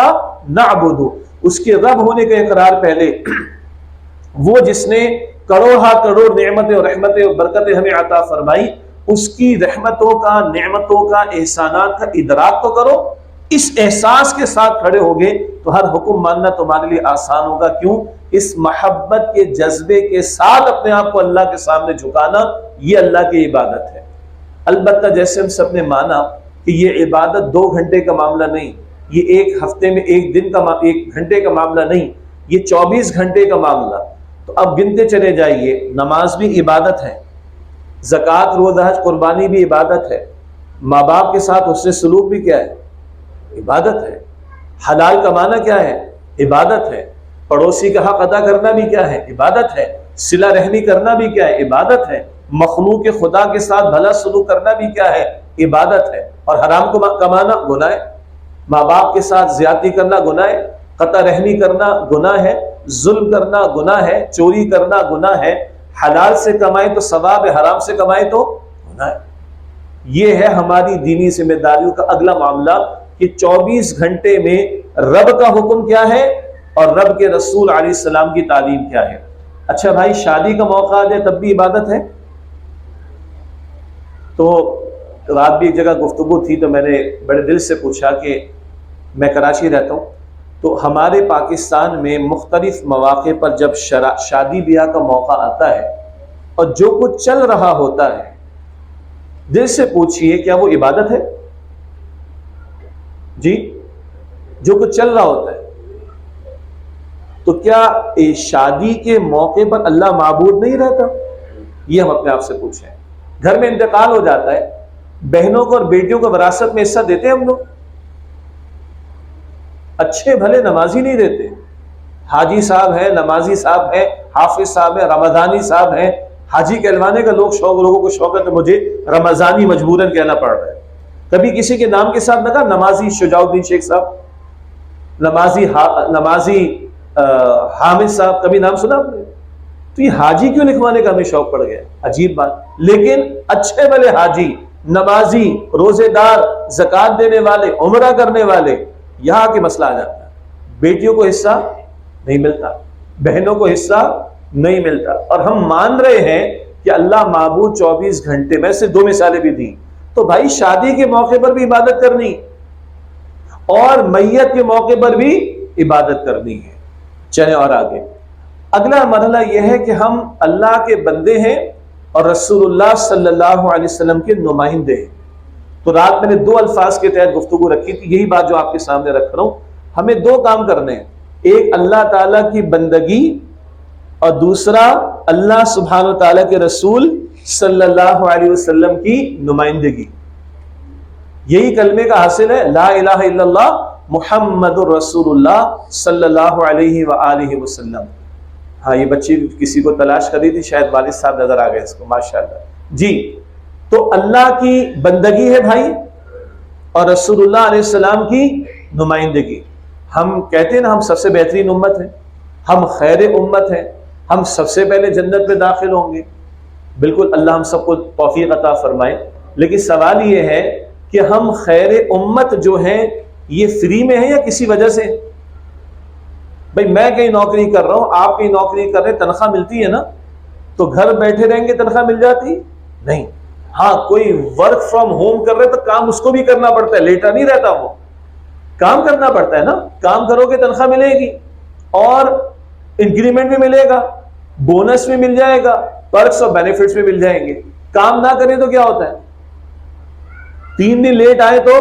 نعبد، اس کے رب ہونے کا اقرار پہلے۔ وہ جس نے کروڑ نعمتیں اور رحمتیں اور برکتیں ہمیں عطا فرمائی، اس کی رحمتوں کا، نعمتوں کا، احسانات کا ادراک تو کرو۔ اس احساس کے ساتھ کھڑے ہوگے تو ہر حکم ماننا تمہارے لیے آسان ہوگا۔ کیوں؟ اس محبت کے جذبے کے ساتھ اپنے آپ کو اللہ کے سامنے جھکانا، یہ اللہ کی عبادت ہے۔ البتہ جیسے ہم سب نے مانا کہ یہ عبادت 2 گھنٹے کا معاملہ نہیں، یہ 1 ہفتے میں 1 دن کا 1 گھنٹے کا معاملہ نہیں، یہ 24 گھنٹے کا معاملہ۔ تو اب گنتے چلے جائیے، نماز بھی عبادت ہے، زکوٰۃ، روزہ، حج، قربانی بھی عبادت ہے، ماں باپ کے ساتھ حسن سلوک بھی کیا ہے؟ عبادت ہے۔ حلال کمانا کیا ہے؟ عبادت ہے۔ پڑوسی کا حق ادا کرنا بھی کیا ہے؟ عبادت ہے۔ صلہ رحمی کرنا بھی کیا ہے؟ عبادت ہے۔ مخلوق خدا کے ساتھ بھلا سلوک کرنا بھی کیا ہے؟ عبادت ہے۔ اور حرام کو کمانا گناہ ہے، ماں باپ کے ساتھ زیادتی کرنا گناہ ہے، قطع رحمی کرنا گناہ ہے، ظلم کرنا گناہ ہے، چوری کرنا گناہ ہے۔ حلال سے کمائے تو ثواب ہے، حرام سے کمائے تو گناہ ہے۔ یہ ہے ہماری دینی ذمہ داریوں کا اگلا معاملہ کہ 24 گھنٹے میں رب کا حکم کیا ہے اور رب کے رسول علیہ السلام کی تعلیم کیا ہے۔ اچھا بھائی، شادی کا موقع آ جائے تب بھی عبادت ہے؟ تو رات بھی ایک جگہ گفتگو تھی تو میں نے بڑے دل سے پوچھا کہ میں کراچی رہتا ہوں، تو ہمارے پاکستان میں مختلف مواقع پر جب شادی بیاہ کا موقع آتا ہے اور جو کچھ چل رہا ہوتا ہے، دل سے پوچھئے کیا وہ عبادت ہے؟ جی، جو کچھ چل رہا ہوتا ہے تو کیا شادی کے موقع پر اللہ معبود نہیں رہتا؟ یہ ہم اپنے آپ سے پوچھیں۔ گھر میں انتقال ہو جاتا ہے، بہنوں کو اور بیٹیوں کو وراثت میں حصہ دیتے ہیں ہم لوگ؟ اچھے بھلے نمازی نہیں دیتے. حاجی صاحب ہے، نمازی صاحب ہے، حافظ صاحب ہے، رمضانی صاحب ہے. حاجی کہلوانے کا لوگوں کو شوق ہے تو مجھے رمضانی مجبوراً کہنا پڑ رہا ہے. کبھی کسی کے نام کے ساتھ نہ کہا نمازی شجاع الدین شیخ صاحب، نمازی حامد صاحب، کبھی نام سنا آپ نے؟ تو یہ حاجی کیوں لکھوانے کا ہمیں شوق پڑ گیا؟ عجیب بات. لیکن اچھے بھلے حاجی، نمازی، روزے دار، زکوٰۃ دینے والے، عمرہ کرنے والے، یہاں کے مسئلہ آ جاتا ہے. بیٹیوں کو حصہ نہیں ملتا، بہنوں کو حصہ نہیں ملتا. اور ہم مان رہے ہیں کہ اللہ معبود 24 گھنٹے میں سے 2 مثالیں بھی دی. تو بھائی شادی کے موقع پر بھی عبادت کرنی اور میت کے موقع پر بھی عبادت کرنی ہے. چلیں اور آگے. اگلا مرحلہ یہ ہے کہ ہم اللہ کے بندے ہیں اور رسول اللہ صلی اللہ علیہ وسلم کے نمائندے ہیں. تو رات میں نے 2 الفاظ کے تحت گفتگو رکھی تھی، یہی بات جو آپ کے سامنے رکھ رہا ہوں. ہمیں 2 کام کرنے ہیں، ایک اللہ تعالیٰ کی بندگی اور دوسرا اللہ سبحانہ و تعالیٰ کے رسول صلی اللہ علیہ وسلم کی نمائندگی. یہی کلمے کا حاصل ہے لا الہ الا اللہ محمد الرسول اللہ صلی اللہ علیہ وآلہ وسلم. ہاں یہ بچی کسی کو تلاش کر رہی تھی، شاید والد صاحب نظر آ گئے اس کو، ماشاءاللہ. جی تو اللہ کی بندگی ہے بھائی اور رسول اللہ علیہ السلام کی نمائندگی. ہم کہتے ہیں نا ہم سب سے بہترین امت ہیں، ہم خیر امت ہیں، ہم سب سے پہلے جنت میں داخل ہوں گے. بالکل اللہ ہم سب کو توفیق عطا فرمائے. لیکن سوال یہ ہے کہ ہم خیر امت جو ہیں یہ فری میں ہیں یا کسی وجہ سے؟ بھئی میں کہیں نوکری کر رہا ہوں، آپ کہیں نوکری کر رہے ہیں، تنخواہ ملتی ہے نا؟ تو گھر بیٹھے رہیں گے تنخواہ مل جاتی؟ نہیں. ہاں کوئی ورک فرام ہوم کر رہے تو کام اس کو بھی کرنا پڑتا ہے، لیٹا نہیں رہتا، وہ کام کرنا پڑتا ہے نا. کام کرو گے تنخواہ ملے گی اور انکریمنٹ بھی ملے گا، بونس بھی مل جائے گا، پرکس اور بینیفٹس بھی مل جائیں گے. کام نہ کریں تو کیا ہوتا ہے؟ 3 دن لیٹ آئے تو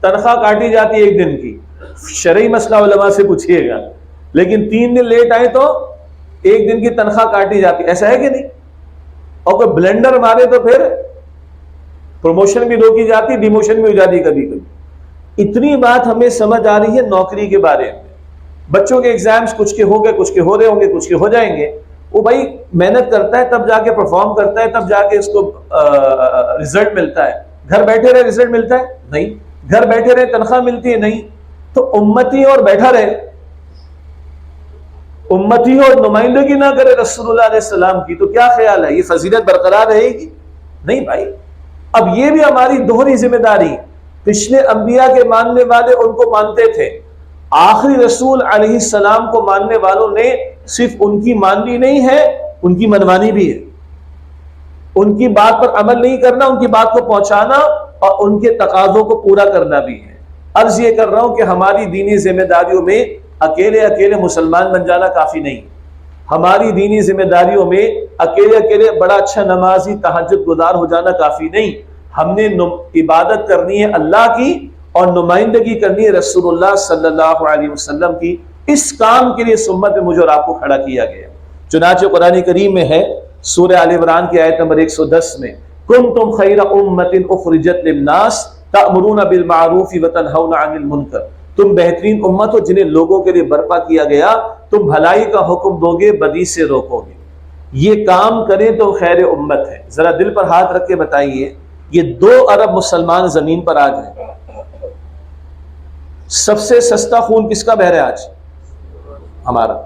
تنخواہ کاٹی جاتی ہے 1 دن کی. شرعی مسئلہ علماء سے پوچھئے گا. لیکن 3 دن لیٹ آئے تو 1 دن کی تنخواہ کاٹی جاتی. ایسا ہے کہ نہیں؟ اور کوئی بلنڈر مارے تو پھر پروموشن بھی روکی جاتی، ڈیموشن بھی ہو جاتی کبھی کبھی. اتنی بات ہمیں سمجھ آ رہی ہے نوکری کے بارے میں. بچوں کے ایگزامز کچھ کے ہو گئے، کچھ کے ہو رہے ہوں گے، کچھ کے ہو جائیں گے. وہ بھائی محنت کرتا ہے تب جا کے پرفارم کرتا ہے، تب جا کے اس کو رزلٹ ملتا ہے. گھر بیٹھے رہے رزلٹ ملتا ہے؟ نہیں. گھر بیٹھے رہے تنخواہ ملتی ہے؟ نہیں. تو امتی اور بیٹھا رہے، امتی اور نمائندگی نہ کرے رسول اللہ علیہ السلام کی، تو کیا خیال ہے یہ فضیلت برقرار رہے گی؟ نہیں بھائی. اب یہ بھی ہماری دوہری ذمہ داری. پچھلے انبیاء کے ماننے والے ان کو مانتے تھے، آخری رسول علیہ السلام کو ماننے والوں نے صرف ان کی ماننی نہیں ہے، ان کی منوانی بھی ہے. ان کی بات پر عمل نہیں کرنا، ان کی بات کو پہنچانا اور ان کے تقاضوں کو پورا کرنا بھی ہے. عرض یہ کر رہا ہوں کہ ہماری دینی ذمہ داریوں میں اکیلے مسلمان بن جانا کافی نہیں. ہماری دینی ذمہ داریوں میں اکیلے بڑا اچھا نمازی تہجد گزار ہو جانا کافی نہیں. ہم نے عبادت کرنی ہے اللہ کی اور نمائندگی کرنی ہے رسول اللہ صلی اللہ علیہ وسلم کی. اس کام کے لیے اس امت میں مجھے اور آپ کو کھڑا کیا گیا. چنانچہ قرآن کریم میں ہے سورہ آل عمران کی آیت نمبر 110 میں، کنتم خیر امت اخرجت للناس تأمرون بالمعروف وتنہون عن المنکر. تم بہترین امت ہو جنہیں لوگوں کے لیے برپا کیا گیا، تم بھلائی کا حکم دو گے، بدی سے روکو گے. یہ کام کریں تو خیر امت ہے. ذرا دل پر ہاتھ رکھ کے بتائیے، یہ 2 ارب مسلمان زمین پر آج ہیں، سب سے سستا خون کس کا بہ رہا ہے آج؟ ہمارا.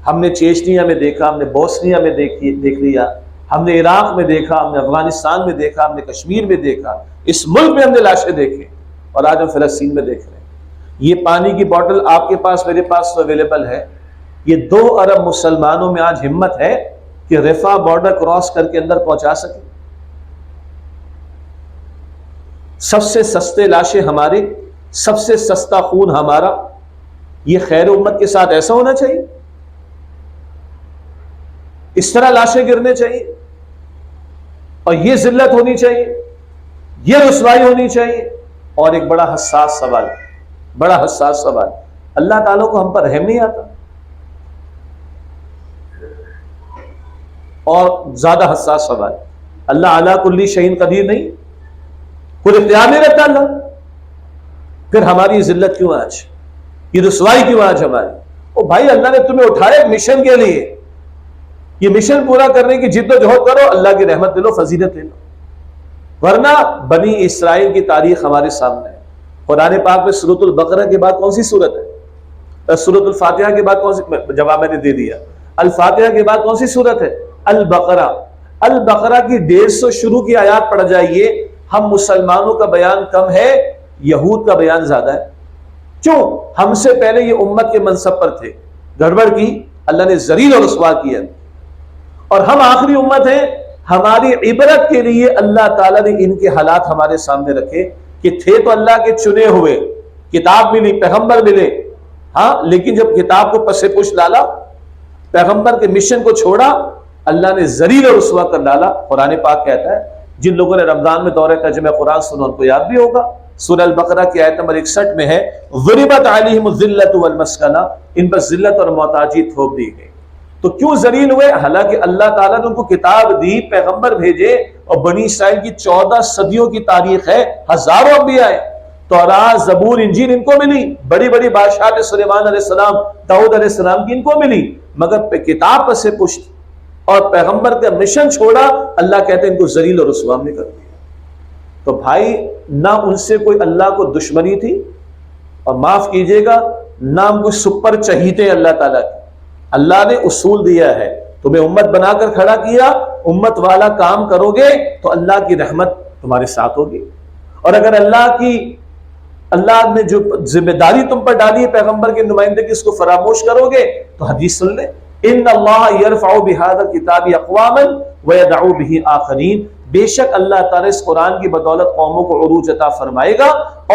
ہم نے چیچنیا میں دیکھا، ہم نے بوسنیا میں دیکھ لیا، ہم نے عراق میں دیکھا، ہم نے افغانستان میں دیکھا، ہم نے کشمیر میں دیکھا، اس ملک میں ہم نے لاشیں دیکھیں، اور آج ہم فلسطین میں دیکھ رہے ہیں. یہ پانی کی بوٹل آپ کے پاس میرے پاس تو اویلیبل ہے. یہ 2 ارب مسلمانوں میں آج ہمت ہے کہ رفح بارڈر کراس کر کے اندر پہنچا سکے. سب سے سستے لاشیں ہمارے، سب سے سستا خون ہمارا. یہ خیر امت کے ساتھ ایسا ہونا چاہیے؟ اس طرح لاشیں گرنے چاہیے اور یہ ذلت ہونی چاہیے، یہ رسوائی ہونی چاہیے. اور ایک بڑا حساس سوال، اللہ تعالیٰ کو ہم پر رحم نہیں آتا؟ اور زیادہ حساس سوال، اللہ علی کل شیء قدیر نہیں؟ کوئی اختیار نہیں رکھتا اللہ؟ پھر ہماری ذلت کیوں آج، یہ رسوائی کیوں آج ہماری؟ او بھائی اللہ نے تمہیں اٹھایا مشن کے لیے، یہ مشن پورا کرنے کی جد و جہد کرو، اللہ کی رحمت لے لو، فضیلت لے لو۔ ورنہ بنی اسرائیل کی تاریخ ہمارے سامنے ہے۔ قرآن پاک میں سورۃ البقرہ کے بعد کون سی سورت ہے؟ سورۃ الفاتحہ کے بعد کون سی؟ جواب میں نے دے دیا۔ الفاتحہ کے بعد کون سی سورت ہے؟ البقرہ۔ البقرہ کی 150 شروع کی آیات پڑھ جائیے، ہم مسلمانوں کا بیان کم ہے، یہود کا بیان زیادہ ہے۔ کیوں؟ ہم سے پہلے یہ امت کے منصب پر تھے، گڑبڑ کی، اللہ نے ذلیل اور رسوا کیا، اور ہم آخری امت ہیں۔ ہماری عبرت کے لیے اللہ تعالیٰ نے ان کے حالات ہمارے سامنے رکھے کہ تھے تو اللہ کے چنے ہوئے، کتاب ملی، پیغمبر ملے، ہاں، لیکن جب کتاب کو پس پش ڈالا، پیغمبر کے مشن کو چھوڑا، اللہ نے ذلیل اور رسوا کر ڈالا۔ قرآن پاک کہتا ہے، جن لوگوں نے رمضان میں دورہ ترجمہ قرآن سنا ان کو یاد بھی ہوگا، سورہ البقرہ کی آیت نمبر 61 میں ہے، ضربت علیہم الذلۃ والمسکنہ، ان پر ذلت اور محتاجی تھوپ دی گئی۔ تو کیوں ذلیل ہوئے؟ حالانکہ اللہ تعالیٰ نے ان کو کتاب دی، پیغمبر بھیجے، اور بنی اسرائیل کی 14 صدیوں کی تاریخ ہے، ہزاروں انبیاء ہیں، تورات، زبور، انجیل ان کو ملی، بڑی بڑی بادشاہت سلیمان علیہ السلام، داؤد علیہ السلام کی ان کو ملی، مگر کتاب پس پشت اور پیغمبر کا مشن چھوڑا، اللہ کہتے ہیں ان کو ذلیل اور رسوا نے کر دیا۔ تو بھائی، نہ ان سے کوئی اللہ کو دشمنی تھی، اور معاف کیجئے گا، نہ ہم کوئی سپر چہیتے اللہ تعالیٰ کی۔ اللہ نے اصول دیا ہے، تمہیں امت بنا کر کھڑا کیا، امت والا کام کرو گے تو اللہ کی رحمت تمہارے ساتھ ہوگی، اور اگر اللہ نے جو ذمہ داری تم پر ڈالی ہے پیغمبر کے نمائندگی، اس کو فراموش کرو گے تو حدیث سن لیں، ان اللہ یرفع بہذا الکتاب اقواما ویدع بہ آخرین، بے شک اللہ تعالیٰ اس قرآن کی بدولت قوموں کو عروج عطا فرمائے گا،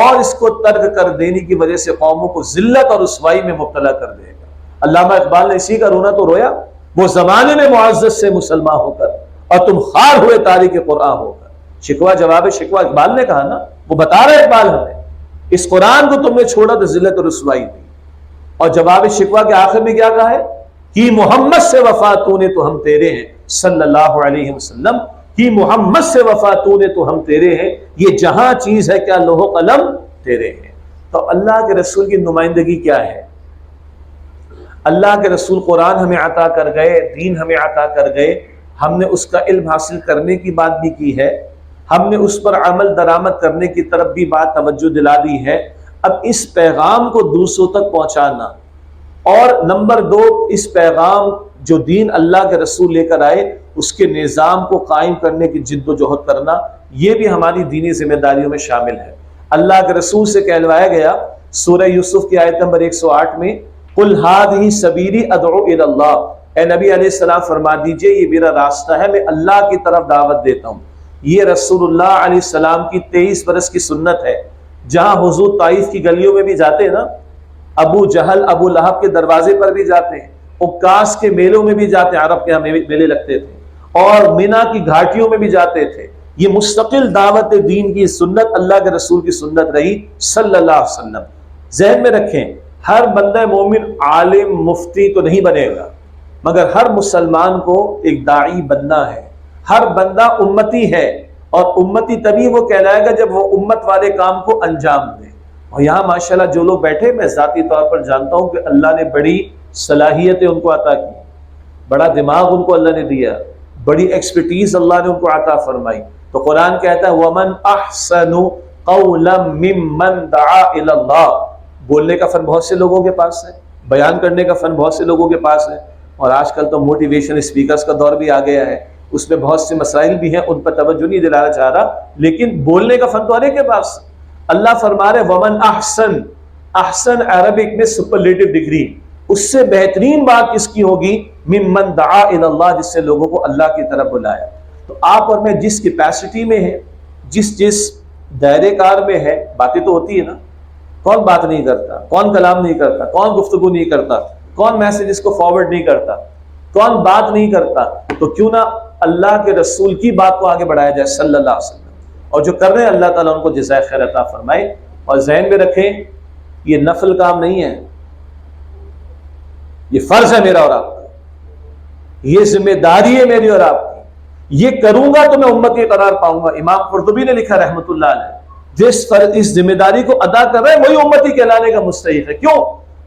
اور اس کو ترک کر دینے کی وجہ سے قوموں کو ذلت اور رسوائی میں مبتلا کر دے گا۔ علامہ اقبال نے اسی کا رونا تو رویا، وہ زمانے میں معزز سے مسلمان ہو کر، اور تم خار ہوئے تاریخ قرآن ہو کر۔ شکوہ جواب شکوہ اقبال نے کہا نا، وہ بتا رہے اقبال ہمیں، اس قرآن کو تم نے چھوڑا تو ذلت اور رسوائی دی۔ اور جواب شکوہ کے آخر میں کیا کہا ہے؟ کہ محمد سے وفا تو نے تو ہم تیرے ہیں، صلی اللہ علیہ وسلم، کہ محمد سے وفا تو نے تو ہم تیرے ہیں، یہ جہاں چیز ہے کیا لوح و قلم تیرے ہیں۔ تو اللہ کے رسول کی نمائندگی کیا ہے؟ اللہ کے رسول قرآن ہمیں عطا کر گئے، دین ہمیں عطا کر گئے، ہم نے اس کا علم حاصل کرنے کی بات بھی کی ہے، ہم نے اس پر عمل درآمد کرنے کی طرف بھی بات توجہ دلا دی ہے۔ اب اس پیغام کو دوسروں تک پہنچانا، اور نمبر 2، اس پیغام جو دین اللہ کے رسول لے کر آئے اس کے نظام کو قائم کرنے کی جد و جہد کرنا، یہ بھی ہماری دینی ذمہ داریوں میں شامل ہے۔ اللہ کے رسول سے کہلوایا گیا سورہ یوسف کی آیت نمبر 108 میں، قُلْ هَٰذِهِ سَبِيلِي أَدْعُو إِلَى اللَّهِ، اے نبی علیہ السلام فرما دیجئے یہ میرا راستہ ہے، میں اللہ کی طرف دعوت دیتا ہوں۔ یہ رسول اللہ علیہ السلام کی 23 برس کی سنت ہے۔ جہاں حضور طائف کی گلیوں میں بھی جاتے ہیں نا، ابو جہل، ابو لہب کے دروازے پر بھی جاتے ہیں، عکاس کے میلوں میں بھی جاتے ہیں، عرب کے یہاں میلے لگتے تھے، اور مینا کی گھاٹیوں میں بھی جاتے تھے۔ یہ مستقل دعوت دین کی سنت اللہ کے رسول کی سنت رہی صلی اللہ علیہ وسلم۔ ذہن میں رکھیں، ہر بندہ مومن عالم مفتی تو نہیں بنے گا، مگر ہر مسلمان کو ایک داعی بننا ہے۔ ہر بندہ امتی ہے، اور امتی تبھی وہ کہلائے گا جب وہ امت والے کام کو انجام دے۔ اور یہاں ماشاءاللہ جو لوگ بیٹھے، میں ذاتی طور پر جانتا ہوں کہ اللہ نے بڑی صلاحیتیں ان کو عطا کی، بڑا دماغ ان کو اللہ نے دیا، بڑی ایکسپرٹیز اللہ نے ان کو عطا فرمائی۔ تو قرآن کہتا ہے وَمَنْ أَحْسَنُ قَوْلًا مِّمَّنْ دَعَا إِلَى اللَّهِ، بولنے کا فن بہت سے لوگوں کے پاس ہے، بیان کرنے کا فن بہت سے لوگوں کے پاس ہے، اور آج کل تو موٹیویشن اسپیکرز کا دور بھی آ گیا ہے، اس میں بہت سے مسائل بھی ہیں، ان پر توجہ نہیں دلانا چاہ رہا، لیکن بولنے کا فن تو ہر ایک کے پاس۔ اللہ فرما رہے ومن احسن، احسن عربک میں سپرلیٹو ڈگری، اس سے بہترین بات کس کی ہوگی؟ ممن دعا الی اللہ، جس سے لوگوں کو اللہ کی طرف بلایا۔ تو آپ اور میں جس کیپیسٹی میں ہیں، جس دائرے کار میں ہے، باتیں تو ہوتی ہے نا، کون بات نہیں کرتا، کون کلام نہیں کرتا، کون گفتگو نہیں کرتا، کون میسیجز کو فارورڈ نہیں کرتا، کون بات نہیں کرتا؟ تو کیوں نہ اللہ کے رسول کی بات کو آگے بڑھایا جائے صلی اللہ علیہ وسلم، اور جو کر رہے ہیں اللہ تعالیٰ ان کو جزائے خیر عطا فرمائے۔ اور ذہن میں رکھیں، یہ نفل کام نہیں ہے، یہ فرض ہے میرا اور آپ کا، یہ ذمہ داری ہے میری اور آپ کی، یہ کروں گا تو میں امتی قرار پاؤں گا۔ امام قرطبی نے لکھا رحمۃ اللہ علیہ، اس ذمہ داری کو ادا کر رہا ہے وہی امتی کہلانے کا مستحق ہے. کیوں؟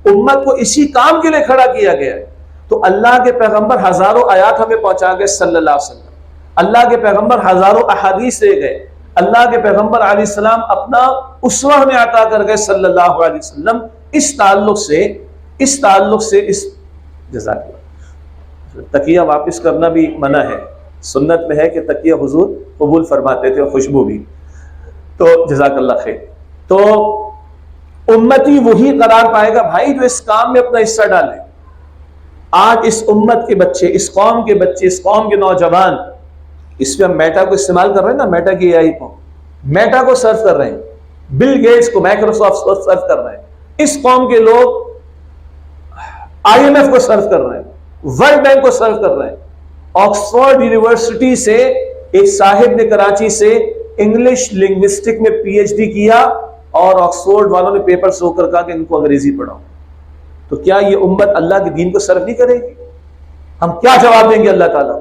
امت کو اسی کام کے لیے کھڑا کیا گیا ہے. تو اللہ کے پیغمبر ہزاروں آیات ہمیں پہنچا گئے صلی اللہ علیہ وسلم، اللہ کے پیغمبر ہزاروں احادیث دے گئے، اللہ کے پیغمبر علیہ السلام اپنا اسوہ ہمیں عطا کر گئے صلی اللہ علیہ وسلم. اس تعلق سے جزاک اللہ. تکیہ واپس کرنا بھی منع ہے، سنت میں ہے کہ تکیہ حضور قبول فرماتے تھے اور خوشبو بھی. تو جزاک اللہ خیر. تو امتی وہی قرار پائے گا بھائی جو اس کام میں اپنا حصہ ڈالے. آج اس امت کے بچے، اس قوم کے بچے، اس قوم کے نوجوان، اس میں ہم میٹا کو استعمال کر رہے ہیں نا، میٹا کی اے آئی کو، میٹا کو سرف کر رہے ہیں، بل گیٹس کو، مائکروسافٹ کو سرف کر رہے ہیں. اس قوم کے لوگ آئی ایم ایف کو سرف کر رہے ہیں، ورلڈ بینک کو سرف کر رہے ہیں. آکسفورڈ یونیورسٹی سے ایک صاحب نے کراچی سے انگلش لنگوسٹک میں پی ایچ ڈی کیا، اور آکسفورڈ والوں نے پیپر سو کر کہا کہ ان کو انگریزی پڑھاؤ. تو کیا یہ امت اللہ کے دین کو سرف نہیں کرے گی؟ ہم کیا جواب دیں گے اللہ تعالیٰ؟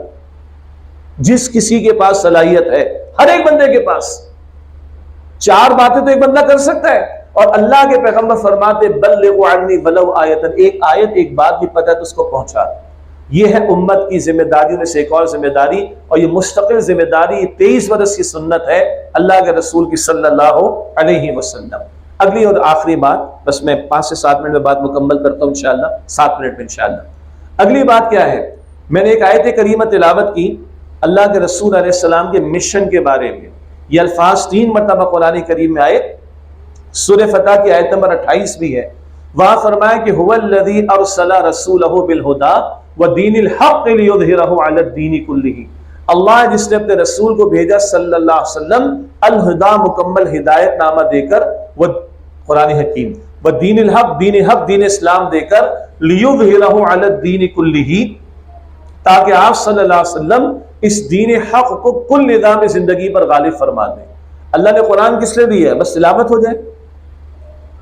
جس کسی کے پاس صلاحیت ہے، ہر ایک بندے کے پاس 4 باتیں تو ایک بندہ کر سکتا ہے. اور اللہ کے پیغمبر فرماتے بلغوا عنی ولو آیۃ، ایک آیت ایک بات بھی پتہ ہے تو اس کو پہنچا. یہ ہے امت کی ذمہ داریوں میں سے ایک اور ذمہ داری، اور یہ مستقل ذمہ داری 23 برس کی سنت ہے اللہ کے رسول کی صلی اللہ علیہ وسلم. اگلی اور آخری بات، بس میں 5 سے 7 منٹ میں بات مکمل کرتا ہوں انشاءاللہ، 7 منٹ میں انشاءاللہ. اگلی بات کیا ہے؟ میں نے ایک آیت کریمہ تلاوت کی اللہ کے رسول علیہ السلام کے مشن کے بارے میں. یہ الفاظ 3 مرتبہ قرآن کریم میں آئے. سورہ فتح کی آیت نمبر 28 بھی ہے. وہاں فرمایا کہ هو الذی ارسل رسولہ بالہدی ودین الحق لیظہرہ علی الدین کلہ. اللہ جس نے اپنے رسول کو بھیجا صلی اللہ علیہ وسلم الہدا، مکمل ہدایت نامہ دے کر، وہ قرآن حکیم، ودین الحق، دین حق، دین اسلام دے کر، لیظہرہ علی الدین کلہ، تاکہ آپ صلی اللہ علیہ وسلم اس دین حق کو کل نظام زندگی پر غالب فرما دیں. اللہ نے قرآن کس لیے دیا ہے؟ بس تلاوت ہو جائے،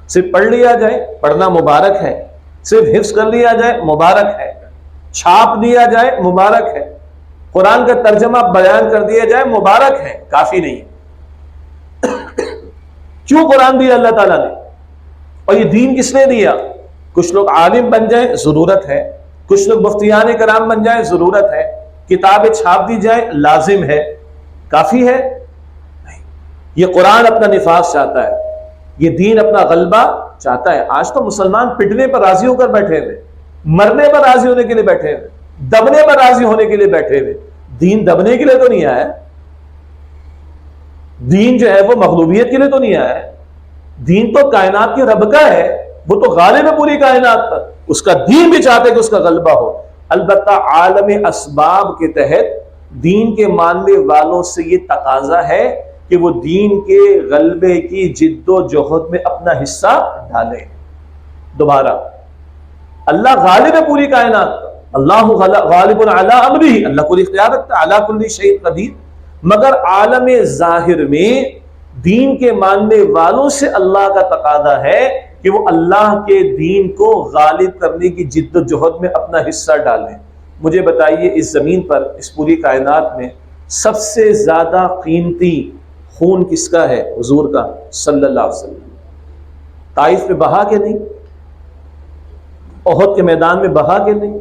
صرف پڑھ لیا جائے، پڑھنا مبارک ہے، صرف حفظ کر لیا جائے مبارک ہے، چھاپ دیا جائے مبارک ہے، قرآن کا ترجمہ بیان کر دیا جائے مبارک ہے، کافی نہیں ہے. کیوں قرآن دیا اللہ تعالیٰ نے؟ اور یہ دین کس نے دیا؟ کچھ لوگ عالم بن جائیں ضرورت ہے، کچھ لوگ مفتیان کرام بن جائیں ضرورت ہے، کتابیں چھاپ دی جائیں لازم ہے، کافی ہے نہیں. یہ قرآن اپنا نفاذ چاہتا ہے، یہ دین اپنا غلبہ چاہتا ہے. آج تو مسلمان پٹنے پر راضی ہو کر بیٹھے ہوئے، مرنے پر راضی ہونے کے لیے بیٹھے ہوئے، دبنے پر راضی ہونے کے لیے بیٹھے ہوئے. دین دبنے کے لیے تو نہیں آیا، دین جو ہے وہ مغلوبیت کے لیے تو نہیں آیا. دین تو کائنات کے رب کا ہے، وہ تو غالب ہے پوری کائنات پر، اس کا دین بھی چاہتے کہ اس کا غلبہ ہو. البتہ عالم اسباب کے تحت دین کے ماننے والوں سے یہ تقاضا ہے کہ وہ دین کے غلبے کی جد و جہد میں اپنا حصہ ڈالیں. دوبارہ اللہ غالب ہے پوری کائنات پر، اللہ غالب علی امرہ، اللہ کو اختیار رکھتا ہے، علی کل شیء قدیر. مگر عالم ظاہر میں دین کے ماننے والوں سے اللہ کا تقاضا ہے کہ وہ اللہ کے دین کو غالب کرنے کی جد و جہد میں اپنا حصہ ڈالیں. مجھے بتائیے اس زمین پر، اس پوری کائنات میں سب سے زیادہ قیمتی خون کس کا ہے؟ حضور کا صلی اللہ علیہ وسلم. طائف میں بہا کے نہیں، احد کے میدان میں بہا کے نہیں.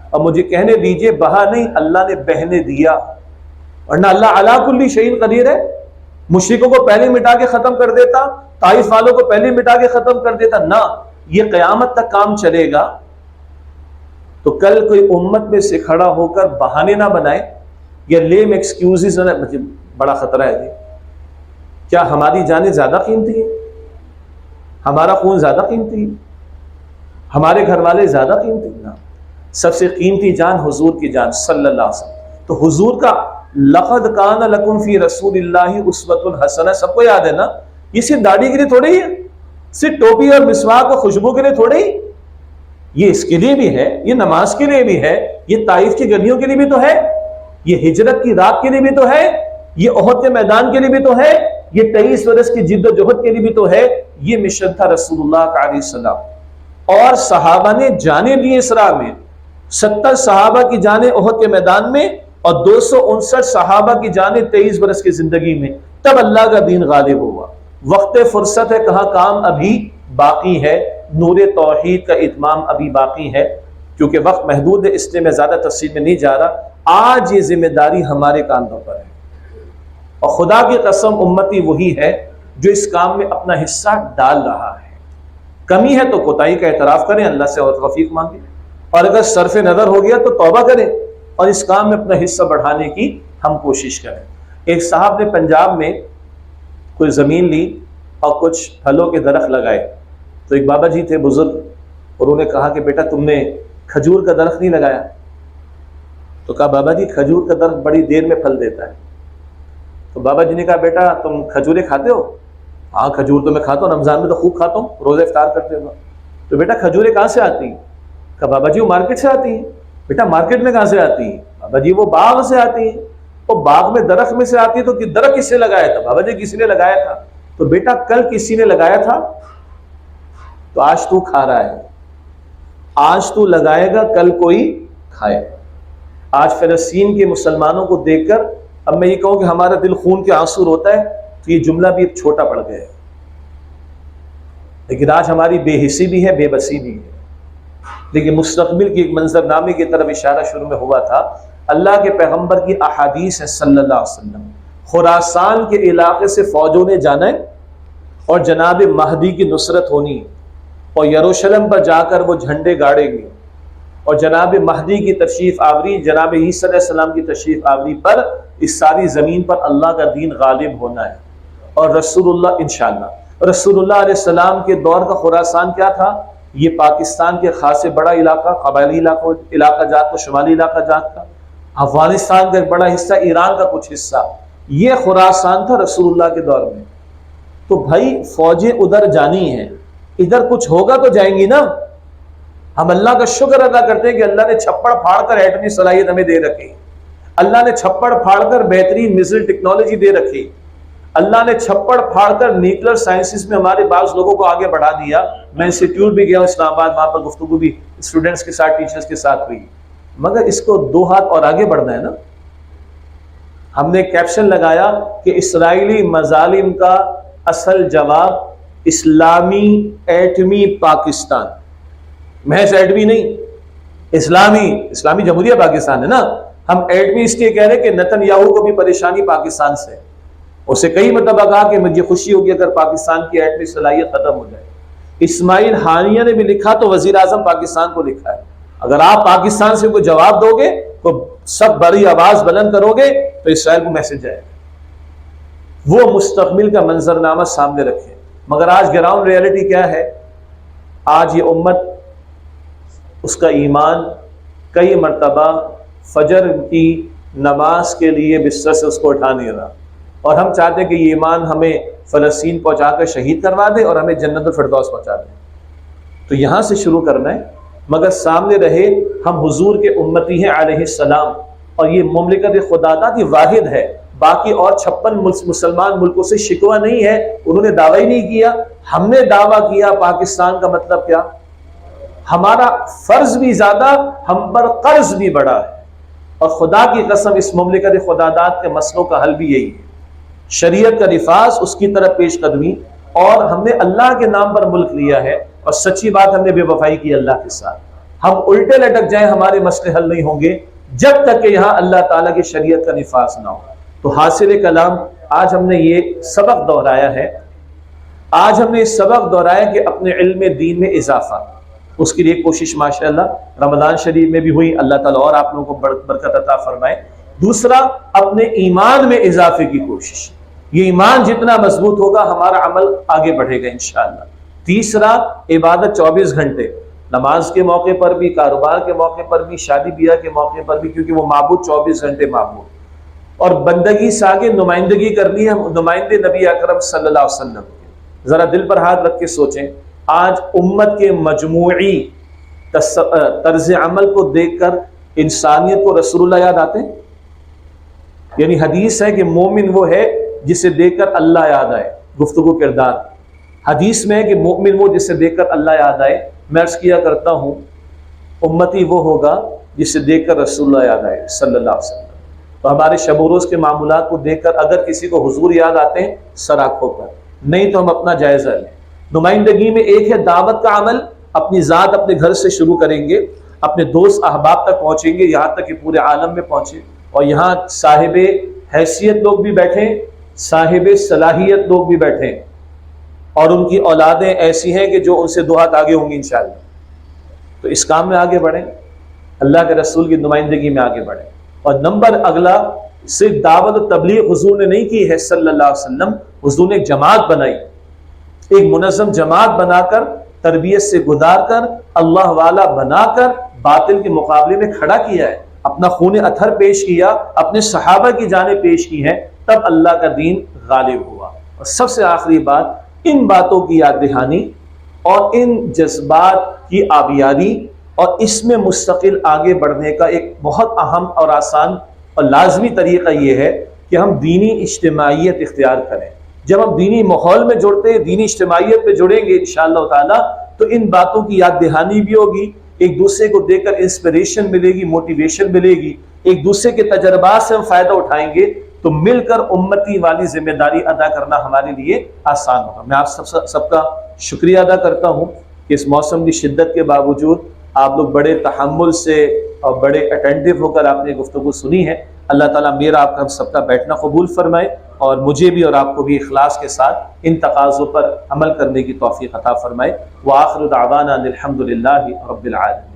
اور مجھے کہنے دیجئے بہا نہیں، اللہ نے بہنے دیا، ورنہ اللہ علی کل شیء قدیر ہے. مشرکوں کو پہلے مٹا کے ختم کر دیتا، طائف والوں کو پہلے مٹا کے ختم کر دیتا. نہ، یہ قیامت تک کام چلے گا. تو کل کوئی امت میں سے کھڑا ہو کر بہانے نہ بنائے یا لیم ایکسکیوزز نہ، بڑا خطرہ ہے جی. کیا ہماری جانیں زیادہ قیمتی ہیں؟ ہمارا خون زیادہ قیمتی ہے؟ ہمارے گھر والے زیادہ قیمتی؟ نہ، سب سے قیمتی جان حضور کی جان صلی اللہ علیہ وسلم. تو حضور کا لقد کان لکم فی رسول اللہ اسوۃ حسنہ سب کو یاد ہے نا. یہ صرف داڑھی کے لیے تھوڑے ہی ہے، صرف ٹوپی اور مسواک اور خوشبو کے لیے تھوڑے ہی، یہ اس کے لیے بھی ہے، یہ نماز کے لیے بھی ہے، یہ طائف کی گلیوں کے لیے بھی تو ہے، یہ ہجرت کی رات کے لیے بھی تو ہے، یہ احد کے میدان کے لیے بھی تو ہے، یہ 23 برس کی جد و جہد کے لیے بھی تو ہے. یہ مشن تھا رسول اللہ کا علیہ السلام. اور صحابہ نے جانیں دیے اسراء میں، 70 صحابہ کی جانیں احد کے میدان میں، اور 259 صحابہ کی جانیں 23 برس کی زندگی میں. تب اللہ کا دین غالب ہوا. وقت فرصت ہے، کہاں کام ابھی باقی ہے، نور توحید کا اتمام ابھی باقی ہے۔ کیونکہ وقت محدود ہے اس لیے میں زیادہ تفصیل میں نہیں جا رہا۔ آج یہ ذمہ داری ہمارے کاندھوں پر ہے، اور خدا کی قسم امتی وہی ہے جو اس کام میں اپنا حصہ ڈال رہا ہے۔ کمی ہے تو کوتاہی کا اعتراف کریں، اللہ سے اور توفیق مانگیں، اور اگر صرف نظر ہو گیا تو توبہ کریں اور اس کام میں اپنا حصہ بڑھانے کی ہم کوشش کریں۔ ایک صاحب نے پنجاب میں کوئی زمین لی اور کچھ پھلوں کے درخت لگائے، تو ایک بابا جی تھے بزرگ، اور انہوں نے کہا کہ بیٹا تم نے کھجور کا درخت نہیں لگایا؟ تو کہا بابا جی کھجور کا درخت بڑی دیر میں پھل دیتا ہے۔ تو بابا جی نے کہا بیٹا تم کھجوریں کھاتے ہو؟ ہاں کھجور تو میں کھاتا ہوں، رمضان میں تو خوب کھاتا ہوں، روزہ افطار کرتے ہو۔ تو بیٹا کھجوریں کہاں سے آتی ہیں؟ کہا بابا جی وہ مارکیٹ سے آتی ہیں۔ بیٹا مارکیٹ میں کہاں سے آتی ہیں؟ بابا جی وہ باغ سے آتی ہیں۔ وہ باغ میں درخت میں سے آتی ہے تو درخت کس نے لگایا تھا؟ بابا جی کسی نے لگایا تھا۔ تو بیٹا کل کسی نے لگایا تھا تو آج تو کھا رہا ہے، آج تو لگائے گا کل کوئی کھائے۔ آج فلسطین کے مسلمانوں کو دیکھ کر اب میں یہ کہوں کہ ہمارا دل خون کے آنسو روتا ہے تو یہ جملہ بھی ایک چھوٹا پڑ گیا ہے، لیکن آج ہماری بے حسی بھی ہے، بے بسی بھی ہے۔ لیکن مستقبل کی ایک منظر نامے کی طرف اشارہ شروع میں ہوا تھا۔ اللہ کے پیغمبر کی احادیث ہے صلی اللہ علیہ وسلم، خراسان کے علاقے سے فوجوں نے جانا ہے اور جناب مہدی کی نصرت ہونی ہے، اور یروشلم پر جا کر وہ جھنڈے گاڑیں گے، اور جناب مہدی کی تشریف آوری، جناب عیسیٰ علیہ السلام کی تشریف آوری پر اس ساری زمین پر اللہ کا دین غالب ہونا ہے۔ اور رسول اللہ انشاءاللہ، رسول اللہ علیہ السلام کے دور کا خراسان کیا تھا؟ یہ پاکستان کے خاصے بڑا علاقہ، قبائلی علاقہ جات کا، شمالی علاقہ جات کا، افغانستان کا ایک بڑا حصہ، ایران کا کچھ حصہ، یہ خراسان تھا رسول اللہ کے دور میں۔ تو بھائی فوجیں ادھر جانی ہیں، ادھر کچھ ہوگا تو جائیں گی نا۔ ہم اللہ کا شکر ادا کرتے ہیں کہ اللہ نے چھپڑ پھاڑ کر ایٹمی صلاحیت ہمیں دے رکھی، اللہ نے چھپڑ پھاڑ کر بہترین میزائل ٹیکنالوجی دے رکھی، اللہ نے چھپڑ پھاڑ کر نیوکلیر سائنسز میں ہمارے بعض لوگوں کو آگے بڑھا دیا۔ میں انسٹیٹیوٹ بھی گیا اسلام آباد، وہاں پر گفتگو بھی اسٹوڈنٹس کے ساتھ، ٹیچرز کے ساتھ ہوئی، مگر اس کو دو ہاتھ اور آگے بڑھنا ہے نا۔ ہم نے کیپشن لگایا کہ اسرائیلی مظالم کا اصل جواب اسلامی ایٹمی پاکستان، محض ایٹمی نہیں، اسلامی جمہوریہ پاکستان ہے نا۔ ہم ایٹمی اس لیے کہہ رہے کہ نتن یاہو کو بھی پریشانی پاکستان سے، اسے کئی مرتبہ کہا کہ مجھے خوشی ہوگی اگر پاکستان کی ایٹمی صلاحیت ختم ہو جائے۔ اسماعیل ہانیہ نے بھی لکھا تو وزیر اعظم پاکستان کو لکھا ہے، اگر آپ پاکستان سے کوئی جواب دو گے تو سب بڑی آواز بلند کرو گے تو اسرائیل کو میسج جائے گا۔ وہ مستقبل کا منظرنامہ سامنے رکھیں، مگر آج گراؤنڈ ریئلٹی کیا ہے؟ آج یہ امت اس کا ایمان کئی مرتبہ فجر کی نماز کے لیے بستر سے اس کو اٹھا نہیں رہا، اور ہم چاہتے ہیں کہ یہ ایمان ہمیں فلسطین پہنچا کر شہید کروا دے اور ہمیں جنت الفردوس پہنچا دے۔ تو یہاں سے شروع کرنا ہے، مگر سامنے رہے ہم حضور کے امتی ہیں علیہ السلام، اور یہ مملکت خدا تعالی واحد ہے، باقی اور 56 مسلمان ملکوں سے شکوہ نہیں ہے، انہوں نے دعویٰ ہی نہیں کیا، ہم نے دعویٰ کیا۔ پاکستان کا مطلب کیا؟ ہمارا فرض بھی زیادہ، ہم پر قرض بھی بڑا ہے، اور خدا کی قسم اس مملکت خدا داد کے مسئلوں کا حل بھی یہی ہے، شریعت کا نفاذ، اس کی طرف پیش قدمی، اور ہم نے اللہ کے نام پر ملک لیا ہے، اور سچی بات ہم نے بے وفائی کی اللہ کے ساتھ۔ ہم الٹے لٹک جائیں ہمارے مسئلے حل نہیں ہوں گے جب تک کہ یہاں اللہ تعالیٰ کی شریعت کا نفاذ نہ ہو۔ تو حاصل کلام آج ہم نے یہ سبق دہرایا ہے، آج ہم نے اس سبق دہرایا کہ اپنے علم دین میں اضافہ، اس کے لیے کوشش ماشاءاللہ رمضان شریف میں بھی ہوئی، اللہ تعالیٰ اور آپ لوگوں کو برکت عطا فرمائے۔ دوسرا، اپنے ایمان میں اضافے کی کوشش، یہ ایمان جتنا مضبوط ہوگا ہمارا عمل آگے بڑھے گا انشاءاللہ۔ تیسرا، عبادت 24 گھنٹے، نماز کے موقع پر بھی، کاروبار کے موقع پر بھی، شادی بیاہ کے موقع پر بھی، کیونکہ وہ معبود 24 گھنٹے معبود، اور بندگی سے آگے نمائندگی کرنی ہے نمائندے نبی اکرم صلی اللہ علیہ وسلم کے۔ ذرا دل پر ہاتھ رکھ کے سوچیں، آج امت کے مجموعی طرز عمل کو دیکھ کر انسانیت کو رسول اللہ یاد آتے ہیں؟ یعنی حدیث ہے کہ مومن وہ ہے جسے دیکھ کر اللہ یاد آئے، گفتگو کردار حدیث میں ہے کہ مومن وہ جسے دیکھ کر اللہ یاد آئے۔ میں عرض کیا کرتا ہوں امتی وہ ہوگا جسے دیکھ کر رسول اللہ یاد آئے صلی اللہ علیہ وسلم۔ تو ہمارے شب و روز کے معمولات کو دیکھ کر اگر کسی کو حضور یاد آتے ہیں سر آنکھوں پر، نہیں تو ہم اپنا جائزہ لیں۔ نمائندگی میں ایک ہے دعوت کا عمل، اپنی ذات اپنے گھر سے شروع کریں گے، اپنے دوست احباب تک پہنچیں گے، یہاں تک کہ پورے عالم میں پہنچے، اور یہاں صاحب حیثیت لوگ بھی بیٹھیں، صاحب صلاحیت لوگ بھی بیٹھیں، اور ان کی اولادیں ایسی ہیں کہ جو ان سے 2 ہاتھ آگے ہوں گی انشاءاللہ۔ تو اس کام میں آگے بڑھیں، اللہ کے رسول کی نمائندگی میں آگے بڑھیں۔ اور نمبر اگلا، صرف دعوت و تبلیغ حضور نے نہیں کی ہے صلی اللہ علیہ وسلم، حضور نے ایک جماعت بنائی، ایک منظم جماعت بنا کر، تربیت سے گزار کر، اللہ والا بنا کر باطل کے مقابلے میں کھڑا کیا ہے، اپنا خون اطہر پیش کیا، اپنے صحابہ کی جانیں پیش کی ہیں، تب اللہ کا دین غالب ہوا۔ اور سب سے آخری بات، ان باتوں کی یاد دہانی اور ان جذبات کی آبیاری اور اس میں مستقل آگے بڑھنے کا ایک بہت اہم اور آسان اور لازمی طریقہ یہ ہے کہ ہم دینی اجتماعیت اختیار کریں۔ جب ہم دینی ماحول میں جڑتے ہیں، دینی اجتماعیت پہ جڑیں گے انشاءاللہ تعالیٰ، تو ان باتوں کی یاد دہانی بھی ہوگی، ایک دوسرے کو دیکھ کر انسپریشن ملے گی، موٹیویشن ملے گی، ایک دوسرے کے تجربات سے ہم فائدہ اٹھائیں گے، تو مل کر امتی والی ذمہ داری ادا کرنا ہمارے لیے آسان ہوگا۔ میں آپ سب کا شکریہ ادا کرتا ہوں کہ اس موسم کی شدت کے باوجود آپ لوگ بڑے تحمل سے اور بڑے اٹینٹیو ہو کر آپ نے گفتگو سنی ہے۔ اللہ تعالیٰ میرا آپ کا ہم سب کا بیٹھنا قبول فرمائے، اور مجھے بھی اور آپ کو بھی اخلاص کے ساتھ ان تقاضوں پر عمل کرنے کی توفیق عطا فرمائے۔ وآخر دعوانا الحمد للہ رب العالمین۔